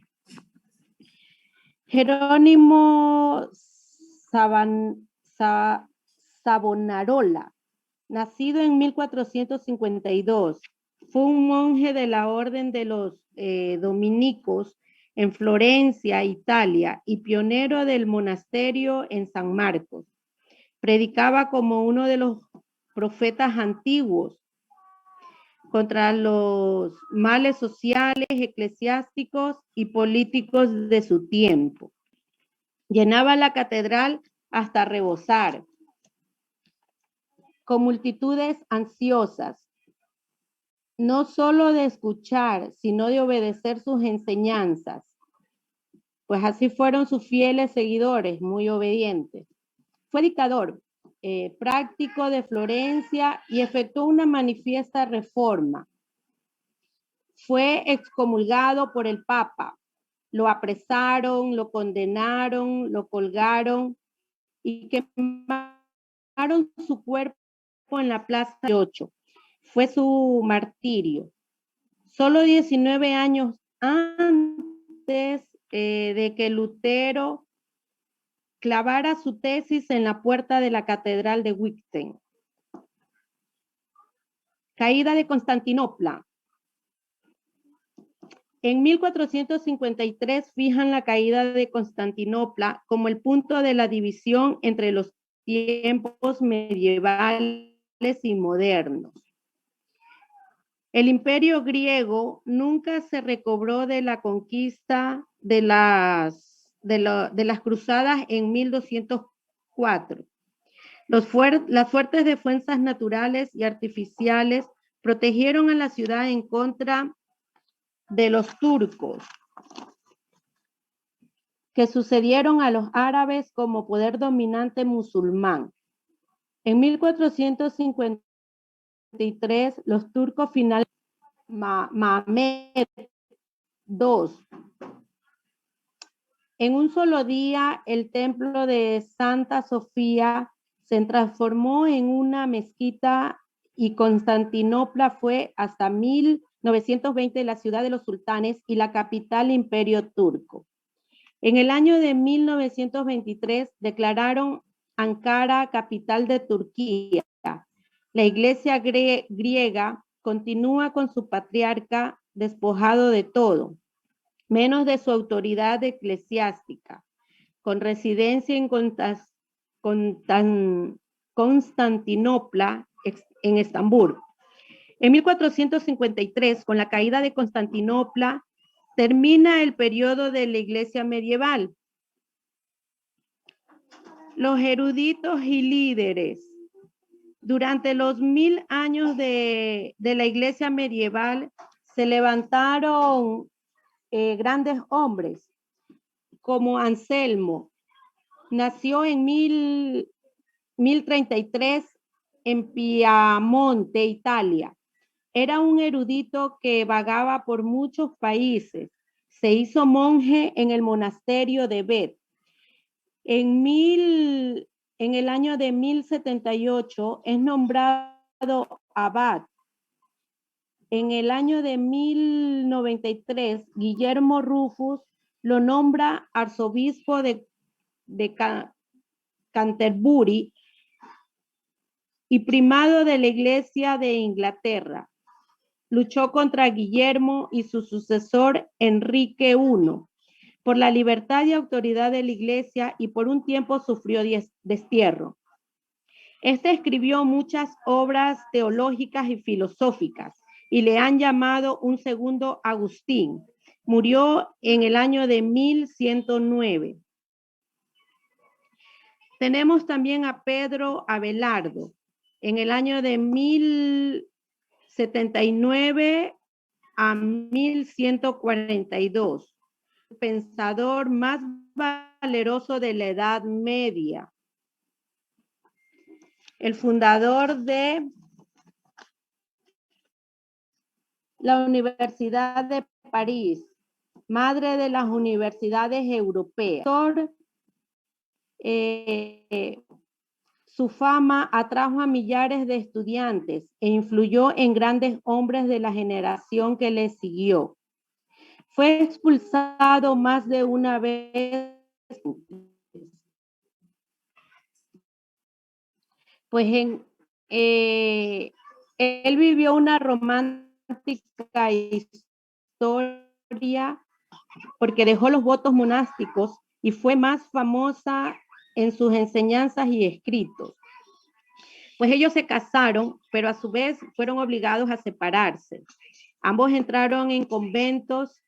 Jerónimo Savonarola, nacido en 1452, fue un monje de la orden de los dominicos en Florencia, Italia, y pionero del monasterio en San Marcos. Predicaba como uno de los profetas antiguos contra los males sociales, eclesiásticos y políticos de su tiempo. Llenaba la catedral hasta rebosar, con multitudes ansiosas, no solo de escuchar, sino de obedecer sus enseñanzas, pues así fueron sus fieles seguidores, muy obedientes. Fue dictador práctico de Florencia y efectuó una manifiesta reforma. Fue excomulgado por el Papa. Lo apresaron, lo condenaron, lo colgaron y quemaron su cuerpo en la Plaza de 8. Fue su martirio. Solo 19 años antes de que Lutero clavara su tesis en la puerta de la Catedral de Wittenberg. Caída de Constantinopla. En 1453 fijan la caída de Constantinopla como el punto de la división entre los tiempos medievales y modernos. El imperio griego nunca se recobró de la conquista de las cruzadas en 1204. Las fuertes defensas naturales y artificiales protegieron a la ciudad en contra de los turcos, que sucedieron a los árabes como poder dominante musulmán. En 1453, los turcos finalmente, Mahomet II. En un solo día, el templo de Santa Sofía se transformó en una mezquita y Constantinopla fue hasta 1920 la ciudad de los sultanes y la capital del imperio turco. En el año de 1923 declararon Ankara capital de Turquía. La iglesia griega continúa con su patriarca despojado de todo, menos de su autoridad eclesiástica, con residencia en Constantinopla, en Estambul. En 1453, con la caída de Constantinopla, termina el periodo de la iglesia medieval. Los eruditos y líderes. Durante los 1000 años de la iglesia medieval se levantaron grandes hombres, como Anselmo. Nació en 1033 en Piamonte, Italia. Era un erudito que vagaba por muchos países. Se hizo monje en el monasterio de Bet. En el año de 1078 es nombrado abad. En el año de 1093, Guillermo Rufus lo nombra arzobispo de Canterbury y primado de la Iglesia de Inglaterra. Luchó contra Guillermo y su sucesor Enrique I por la libertad y autoridad de la Iglesia y por un tiempo sufrió destierro. Este escribió muchas obras teológicas y filosóficas y le han llamado un segundo Agustín. Murió en el año de 1109. Tenemos también a Pedro Abelardo en el año de 1079 a 1142. Pensador más valeroso de la Edad Media. El fundador de la Universidad de París, madre de las universidades europeas. Su fama atrajo a millares de estudiantes e influyó en grandes hombres de la generación que le siguió. Fue expulsado más de una vez. Pues él vivió una romántica historia porque dejó los votos monásticos y fue más famosa en sus enseñanzas y escritos. Pues ellos se casaron, pero a su vez fueron obligados a separarse. Ambos entraron en conventos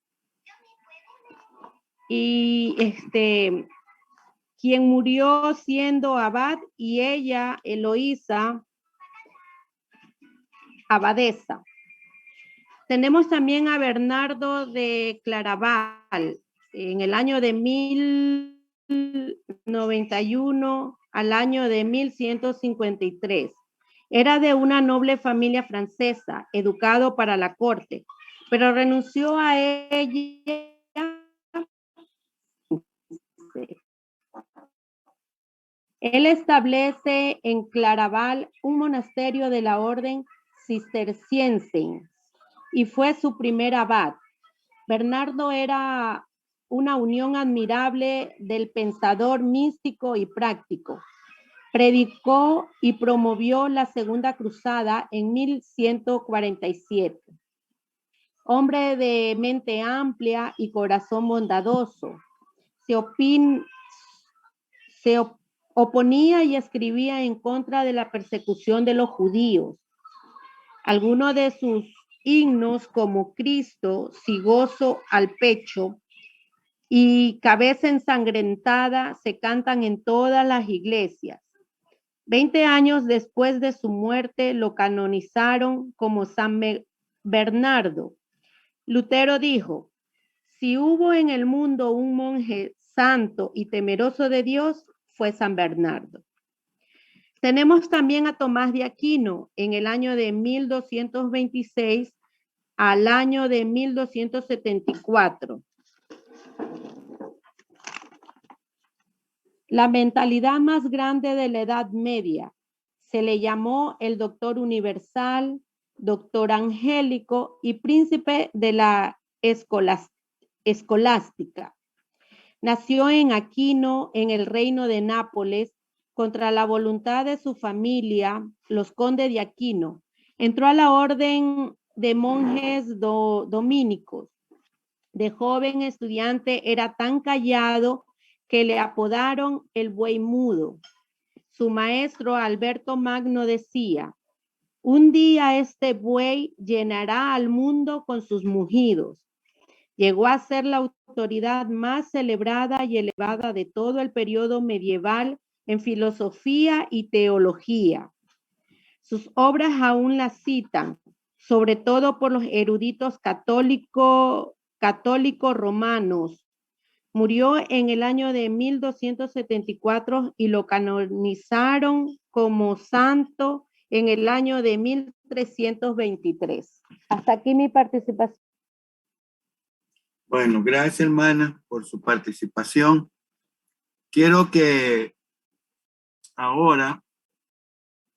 y quien murió siendo abad y ella, Eloísa, abadesa. Tenemos también a Bernardo de Claraval en el año de 1091 al año de 1153. Era de una noble familia francesa, educado para la corte, pero renunció a ella. Él establece en Claraval un monasterio de la orden cisterciense y fue su primer abad. Bernardo era una unión admirable del pensador místico y práctico. Predicó y promovió la Segunda Cruzada en 1147. Hombre de mente amplia y corazón bondadoso, se oponía y escribía en contra de la persecución de los judíos. Algunos de sus himnos como Cristo, Sigoso al pecho y Cabeza ensangrentada se cantan en todas las iglesias. 20 años después de su muerte lo canonizaron como San Bernardo. Lutero dijo: si hubo en el mundo un monje santo y temeroso de Dios, fue San Bernardo. Tenemos también a Tomás de Aquino en el año de 1226 al año de 1274. La mentalidad más grande de la Edad Media. Se le llamó el doctor universal, doctor angélico y príncipe de la escolástica. Nació en Aquino, en el reino de Nápoles, contra la voluntad de su familia, los condes de Aquino. Entró a la orden de monjes dominicos. De joven estudiante era tan callado que le apodaron el buey mudo. Su maestro Alberto Magno decía: un día este buey llenará al mundo con sus mugidos. Llegó a ser la autoridad más celebrada y elevada de todo el periodo medieval en filosofía y teología. Sus obras aún las citan, sobre todo por los eruditos católicos romanos. Murió en el año de 1274 y lo canonizaron como santo en el año de 1323. Hasta aquí mi participación. Bueno, gracias, hermana, por su participación. Quiero que ahora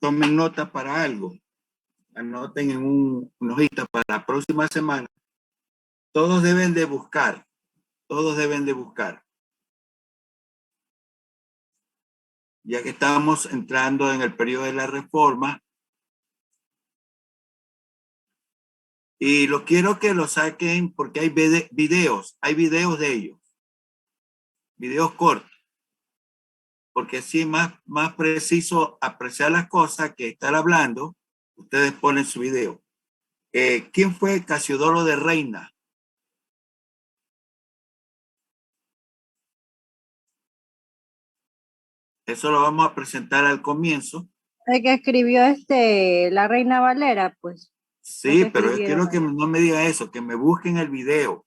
tomen nota para algo. Anoten en una hojita para la próxima semana. Todos deben de buscar. Todos deben de buscar. Ya que estamos entrando en el periodo de la Reforma. Y lo quiero que lo saquen porque hay videos de ellos. Videos cortos. Porque así más preciso apreciar las cosas que estar hablando. Ustedes ponen su video. ¿Quién fue Casiodoro de Reina? Eso lo vamos a presentar al comienzo. El que escribió la Reina Valera, pues. Sí, pero yo quiero que no me diga eso, que me busquen el video.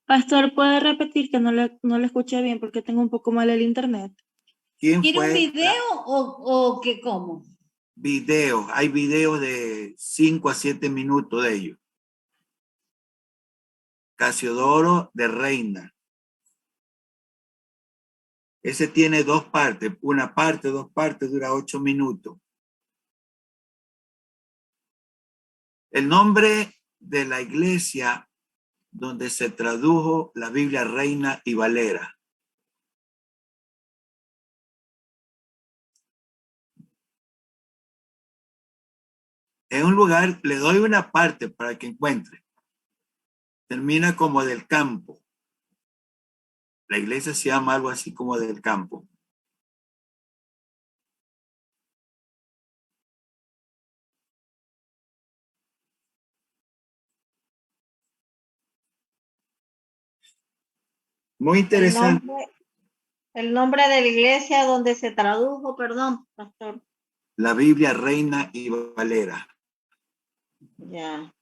Pastor, ¿puede repetir que no le escuché bien porque tengo un poco mal el internet? ¿Quiere un video o qué cómo? Videos, hay videos de 5 a 7 minutos de ellos. Casiodoro de Reina. Ese tiene 2 partes, una parte, 2 partes, dura 8 minutos. El nombre de la iglesia donde se tradujo la Biblia Reina y Valera. En un lugar, le doy una parte para que encuentre. Termina como del campo. La iglesia se llama algo así como del campo. Muy interesante. El nombre de la iglesia donde se tradujo, perdón, pastor. La Biblia Reina y Valera. Ya.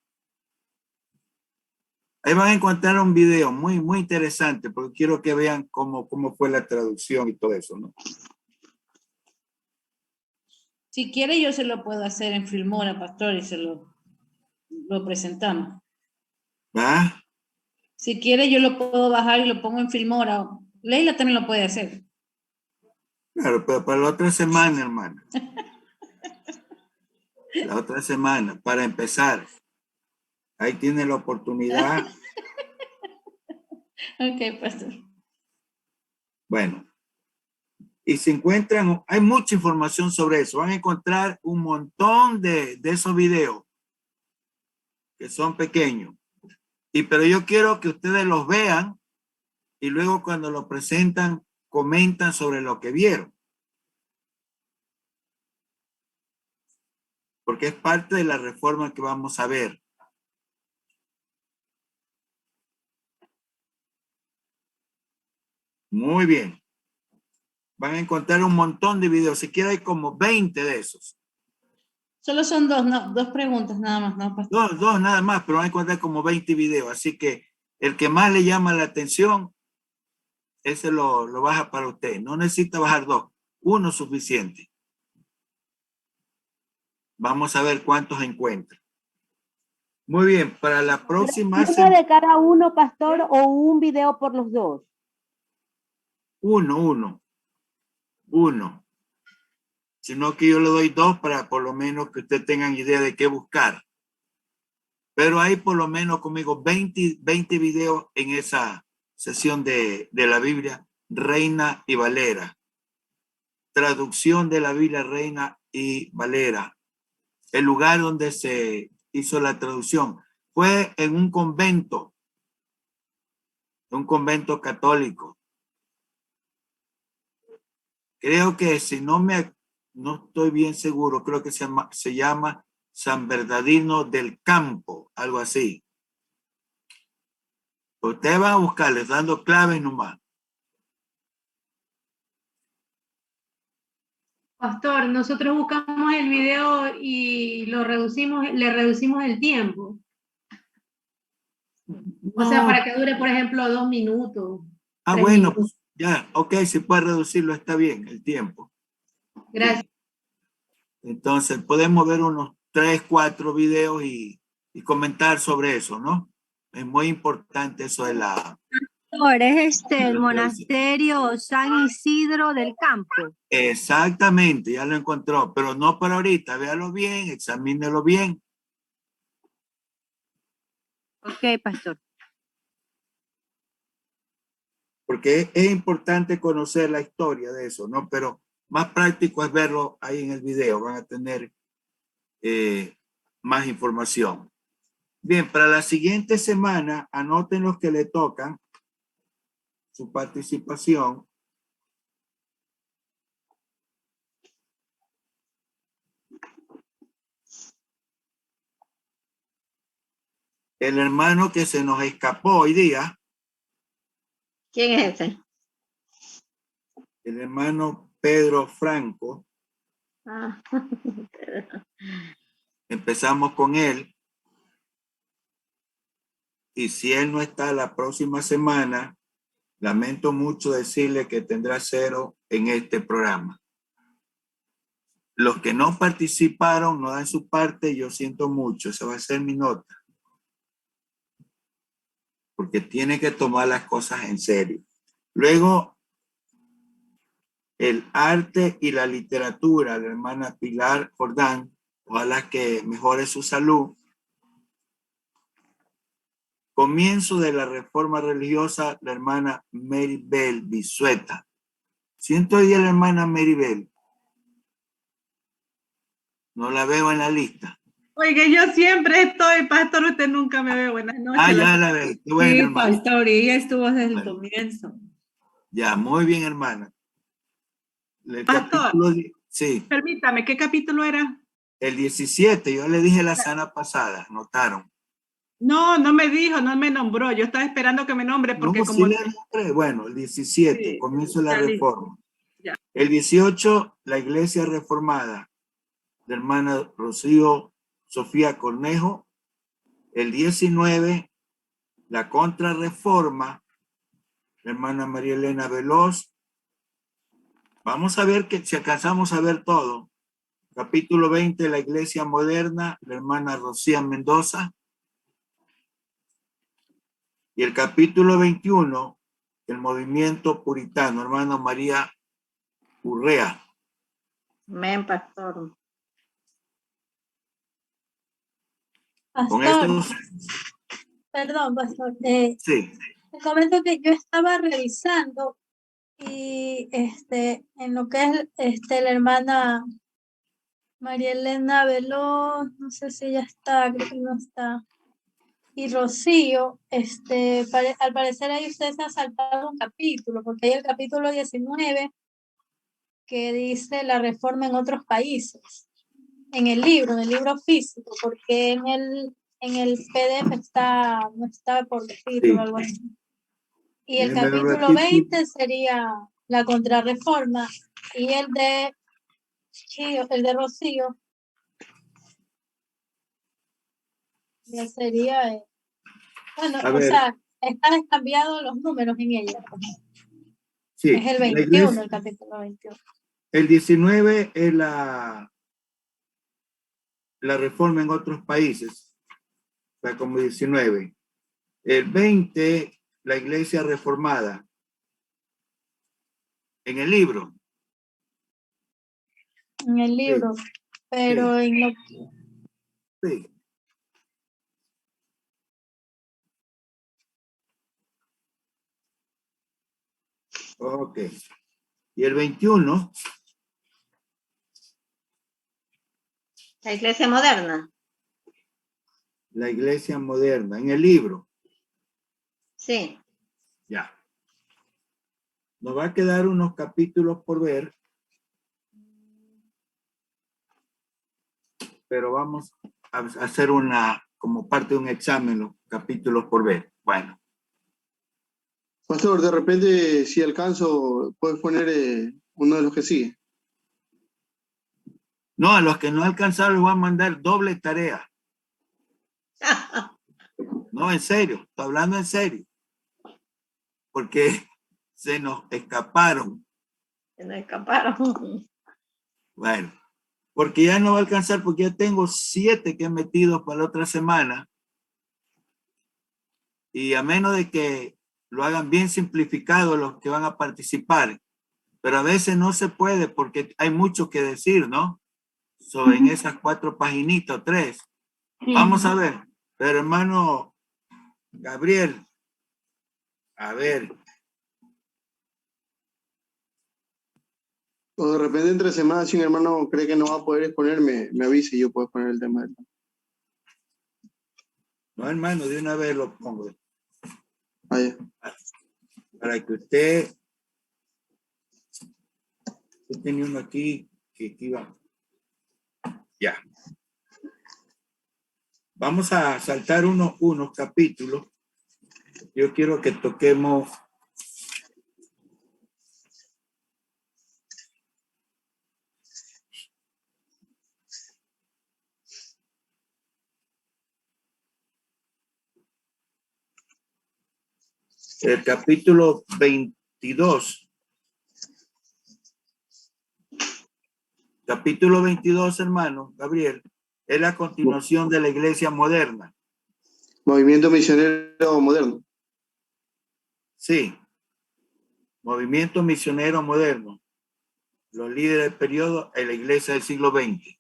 Ahí van a encontrar un video muy interesante porque quiero que vean cómo fue la traducción y todo eso, ¿no? Si quiere yo se lo puedo hacer en Filmora, pastor, y se lo presentamos. ¿Va? Si quiere yo lo puedo bajar y lo pongo en Filmora. Leila también lo puede hacer. Claro, pero para la otra semana, hermano. La otra semana, para empezar. Ahí tiene la oportunidad. Ok, pastor. Bueno. Y se encuentran, hay mucha información sobre eso. Van a encontrar un montón de esos videos que son pequeños. Pero yo quiero que ustedes los vean y luego cuando lo presentan, comentan sobre lo que vieron. Porque es parte de la reforma que vamos a ver. Muy bien. Van a encontrar un montón de videos. Siquiera hay como 20 de esos. Solo son dos preguntas nada más, ¿no, pastor? Dos nada más, pero van a encontrar como 20 videos. Así que el que más le llama la atención, ese lo baja para usted. No necesita bajar 2. 1 es suficiente. Vamos a ver cuántos encuentra. Muy bien, para la próxima ¿Uno de cada uno, pastor, o un video por los dos? Uno. Sino que yo le doy 2 para por lo menos que ustedes tengan idea de qué buscar. Pero hay por lo menos conmigo 20 videos en esa sesión de la Biblia Reina y Valera. Traducción de la Biblia Reina y Valera. El lugar donde se hizo la traducción fue en un convento católico. Creo que si no estoy bien seguro, creo que se llama San Bernardino del Campo, algo así. Ustedes van a buscarles dando claves nomás. Pastor, nosotros buscamos el video y le reducimos el tiempo. O sea, para que dure, por ejemplo, 2 minutos. Ah, 3 bueno, minutos. pues ya, ok, si puede reducirlo, está bien, el tiempo. Gracias. Entonces, podemos ver unos 3, 4 videos y comentar sobre eso, ¿no? Es muy importante eso de la... Pastor, es el monasterio San Isidro del Campo. Exactamente, ya lo encontró, pero no por ahorita, véalo bien, examínelo bien. Ok, pastor. Porque es importante conocer la historia de eso, ¿no? Pero más práctico es verlo ahí en el video, van a tener más información. Bien, para la siguiente semana, anoten los que le tocan su participación. El hermano que se nos escapó hoy día. ¿Quién es ese? El hermano Pedro Franco. Ah. Empezamos con él. Y si él no está la próxima semana, lamento mucho decirle que tendrá 0 en este programa. Los que no participaron, no dan su parte, yo siento mucho. Esa va a ser mi nota. Porque tiene que tomar las cosas en serio. Luego, el arte y la literatura, la hermana Pilar Jordán, ojalá que mejore su salud. Comienzo de la reforma religiosa, la hermana Maribel Bisueta. Siento hoy día la hermana Maribel. No la veo en la lista. Oiga, yo siempre estoy, pastor, usted nunca me ve. Buenas noches. Ah, ya la ve. Qué bueno, Sí, hermana. pastor, y ella estuvo desde el comienzo. Ya, muy bien, hermana. El Pastor, capítulo, sí, permítame, ¿qué capítulo era? el 17, yo le dije la semana pasada, notaron. No, no me dijo, no me nombró. Yo estaba esperando que me nombre porque No, como... sí le nombré. Bueno, el 17, Sí, comienzo de la ya listo. reforma. Ya. El 18, la iglesia reformada, la hermana Rocío Sofía Cornejo. El 19, la contrarreforma, la hermana María Elena Veloz. Vamos a ver que si alcanzamos a ver todo. Capítulo 20, la iglesia moderna, la hermana Rocía Mendoza. Y el capítulo 21, el movimiento puritano, hermana María Urrea. Amén, pastor. Con Pastor, estos, perdón, pastor. sí. Te comento que yo estaba revisando y en lo que es la hermana María Elena Veloz, no sé si ella está, creo que no está. Y Rocío, al parecer ahí ustedes han saltado un capítulo, porque hay el capítulo 19 que dice la reforma en otros países, en el libro físico, porque en el PDF no está por decirlo Sí. o algo así. Y el Déjeme capítulo repetir. 20 sería la contrarreforma y el de Rocío ya sería, bueno, A o ver. sea, están cambiados los números en ella. Sí, Es el la 21, iglesia, el capítulo 21. el 19 es la reforma en otros países, o sea, como 19. El 20, la iglesia reformada. En el libro. En el libro, pero Sí. en lo Sí. Ok. Y el 21, La iglesia moderna. la iglesia moderna, en el libro. Sí. Ya. Nos va a quedar unos capítulos por ver. Pero vamos a hacer como parte de un examen, los capítulos por ver. Bueno. Pastor, de repente, si alcanzo, puedes poner uno de los que sigue. No, a los que no alcanzaron les voy a mandar doble tarea. No, en serio, estoy hablando en serio. Porque se nos escaparon. Se nos escaparon. Bueno, porque ya no va a alcanzar, porque ya tengo 7 que he metido para la otra semana. Y a menos de que lo hagan bien simplificado los que van a participar, pero a veces no se puede porque hay mucho que decir, ¿no? En esas 4 paginitas o 3. Vamos a ver. Pero hermano Gabriel, a ver. O de repente entre semanas, si un hermano cree que no va a poder exponerme, me avise y yo puedo poner el tema. No, hermano, de una vez lo pongo. Vaya. Para que usted... Yo tenía uno aquí que iba... Ya. Vamos a saltar unos capítulos. Yo quiero que toquemos... el capítulo 22. Capítulo 22, hermano Gabriel, es la continuación de la iglesia moderna. Movimiento misionero moderno. Sí. Movimiento misionero moderno. Los líderes del periodo en la iglesia del siglo XX.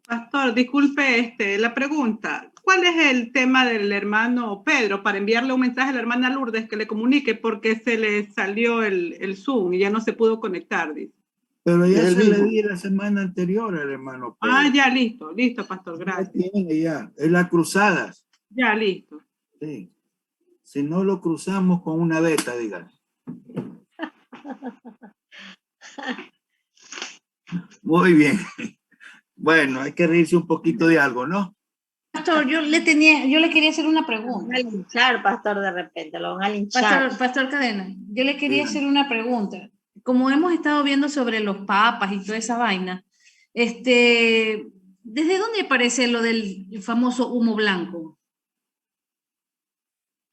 Pastor, disculpe la pregunta. ¿Cuál es el tema del hermano Pedro para enviarle un mensaje a la hermana Lourdes que le comunique porque se le salió el Zoom y ya no se pudo conectar? Dice. Pero ya se le di la semana anterior al hermano Pedro. Ah, ya listo, pastor, gracias. Ya tiene ya, es las cruzadas. Ya listo. Sí. Si no lo cruzamos con una beta, digan. Muy bien. Bueno, hay que reírse un poquito de algo, ¿no? Pastor, yo le quería hacer una pregunta. Lo van a linchar, pastor, de repente, lo van a linchar. Pastor Cadena, yo le quería hacer una pregunta. Como hemos estado viendo sobre los papas y toda esa vaina, ¿desde dónde aparece lo del famoso humo blanco?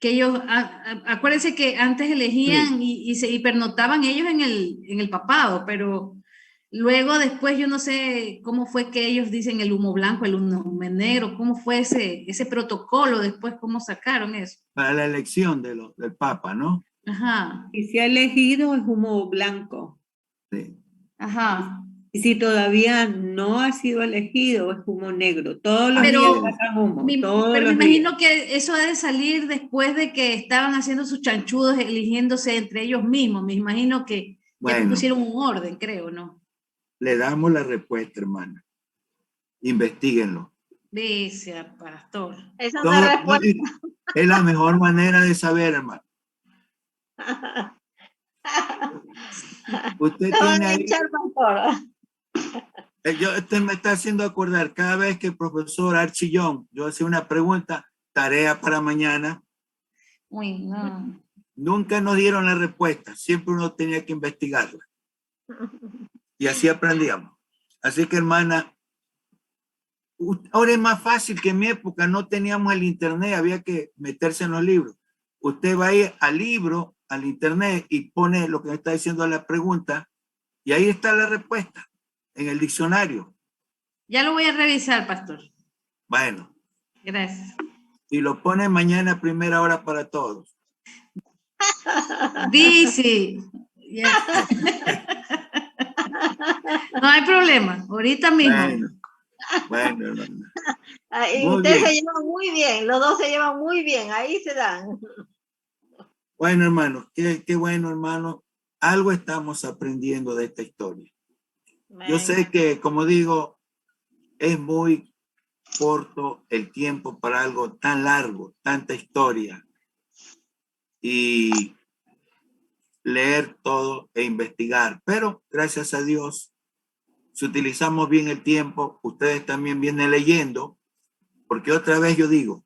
Que ellos, acuérdense que antes elegían y se pernotaban ellos en el papado, pero luego después yo no sé cómo fue que ellos dicen el humo blanco, el humo negro, cómo fue ese protocolo después, cómo sacaron eso. Para la elección del Papa, ¿no? Ajá. Si se ha elegido es humo blanco. Sí. Ajá. Y si todavía no ha sido elegido es humo negro. Todos los días sacan humo. Pero me imagino que eso debe salir después de que estaban haciendo sus chanchudos, eligiéndose entre ellos mismos. Me imagino que ya pusieron un orden, creo, ¿no? Le damos la respuesta, hermana. Investíguenlo. Dice, pastor. Esa es la respuesta. Es la mejor manera de saber, hermano. Usted tiene ahí... Usted me está haciendo acordar cada vez que el profesor Archillón, yo hacía una pregunta, tarea para mañana. Uy, no. Nunca nos dieron la respuesta, siempre uno tenía que investigarla. Y así aprendíamos. Así que, hermana, ahora es más fácil que en mi época no teníamos el internet, había que meterse en los libros. Usted va a ir al libro, al internet y pone lo que me está diciendo la pregunta y ahí está la respuesta en el diccionario. Ya lo voy a revisar, pastor. Bueno. Gracias. Y lo pone mañana a primera hora para todos. Dice. Ya. No hay problema, ahorita mismo. Bueno, hermano. Ustedes se llevan muy bien, los dos se llevan muy bien, ahí se dan. Bueno, hermano, qué bueno, hermano. algo estamos aprendiendo de esta historia. Yo sé que, como digo, es muy corto el tiempo para algo tan largo, tanta historia, y leer todo e investigar. Pero gracias a Dios, si utilizamos bien el tiempo, ustedes también vienen leyendo, porque otra vez yo digo,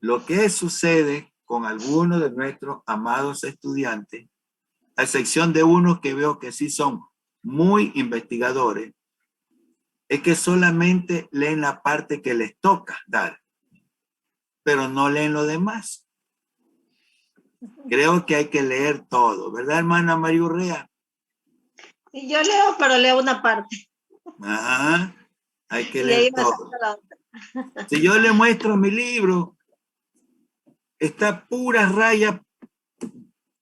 lo que sucede con algunos de nuestros amados estudiantes, a excepción de unos que veo que sí son muy investigadores, es que solamente leen la parte que les toca dar, pero no leen lo demás. Creo que hay que leer todo, ¿verdad, hermana María Urrea? Y yo leo, pero leo una parte. Ajá, hay que Y leer ahí me todo. salto la otra. Si yo le muestro mi libro, está pura raya,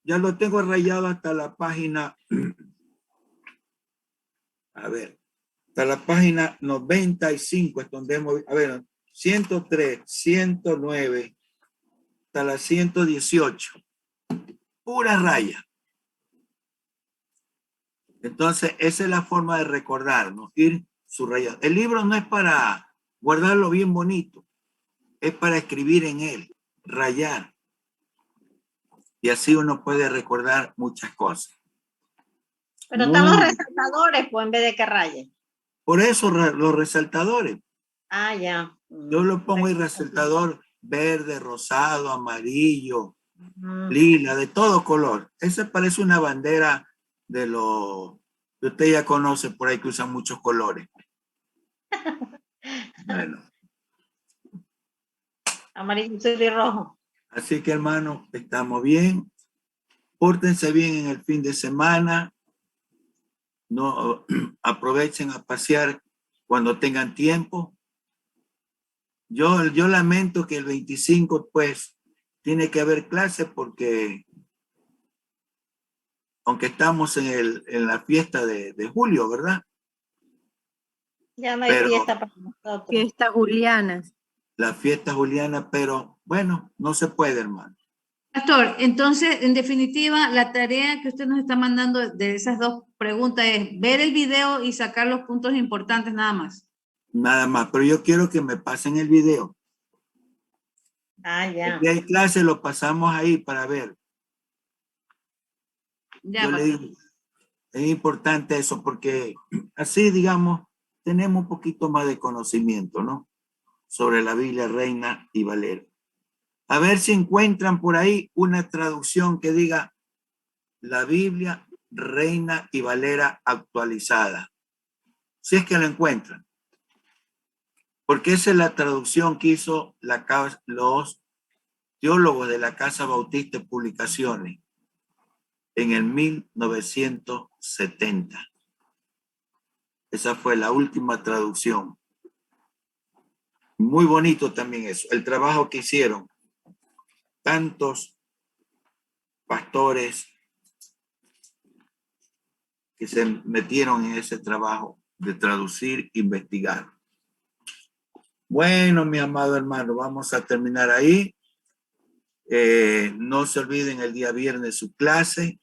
ya lo tengo rayado hasta la página, a ver, hasta la página 95, es donde hemos, a ver, 103, 109, hasta la 118, pura raya. Entonces, esa es la forma de recordarnos, ir subrayando. El libro no es para guardarlo bien bonito, es para escribir en él, rayar. Y así uno puede recordar muchas cosas. Pero están los resaltadores, pues, en vez de que raye. Por eso los resaltadores. Ah, ya. Yo lo pongo el resaltador verde, rosado, amarillo, lila, de todo color. Ese parece una bandera de lo que usted ya conoce por ahí, que usan muchos colores. Bueno. Amarillo, azul y rojo. Así que, hermano, estamos bien. Pórtense bien en el fin de semana. No aprovechen a pasear cuando tengan tiempo. Yo lamento que el 25, pues, tiene que haber clase porque, aunque estamos en la fiesta de julio, ¿verdad? Ya no hay fiesta para nosotros. Fiestas julianas. La fiesta juliana, pero bueno, no se puede, hermano. Pastor, entonces, en definitiva, la tarea que usted nos está mandando de esas dos preguntas es ver el video y sacar los puntos importantes nada más. Nada más, pero yo quiero que me pasen el video. Ah, ya. Si hay clase, lo pasamos ahí para ver. Ya, yo le digo, es importante eso porque así, digamos, tenemos un poquito más de conocimiento, ¿no? Sobre la Biblia Reina y Valera. A ver si encuentran por ahí una traducción que diga la Biblia Reina y Valera actualizada. Si es que la encuentran. Porque esa es la traducción que hizo los teólogos de la Casa Bautista de Publicaciones en el 1970. Esa fue la última traducción. Muy bonito también eso, el trabajo que hicieron tantos pastores que se metieron en ese trabajo de traducir, investigar. Bueno, mi amado hermano, vamos a terminar ahí. No se olviden el día viernes su clase.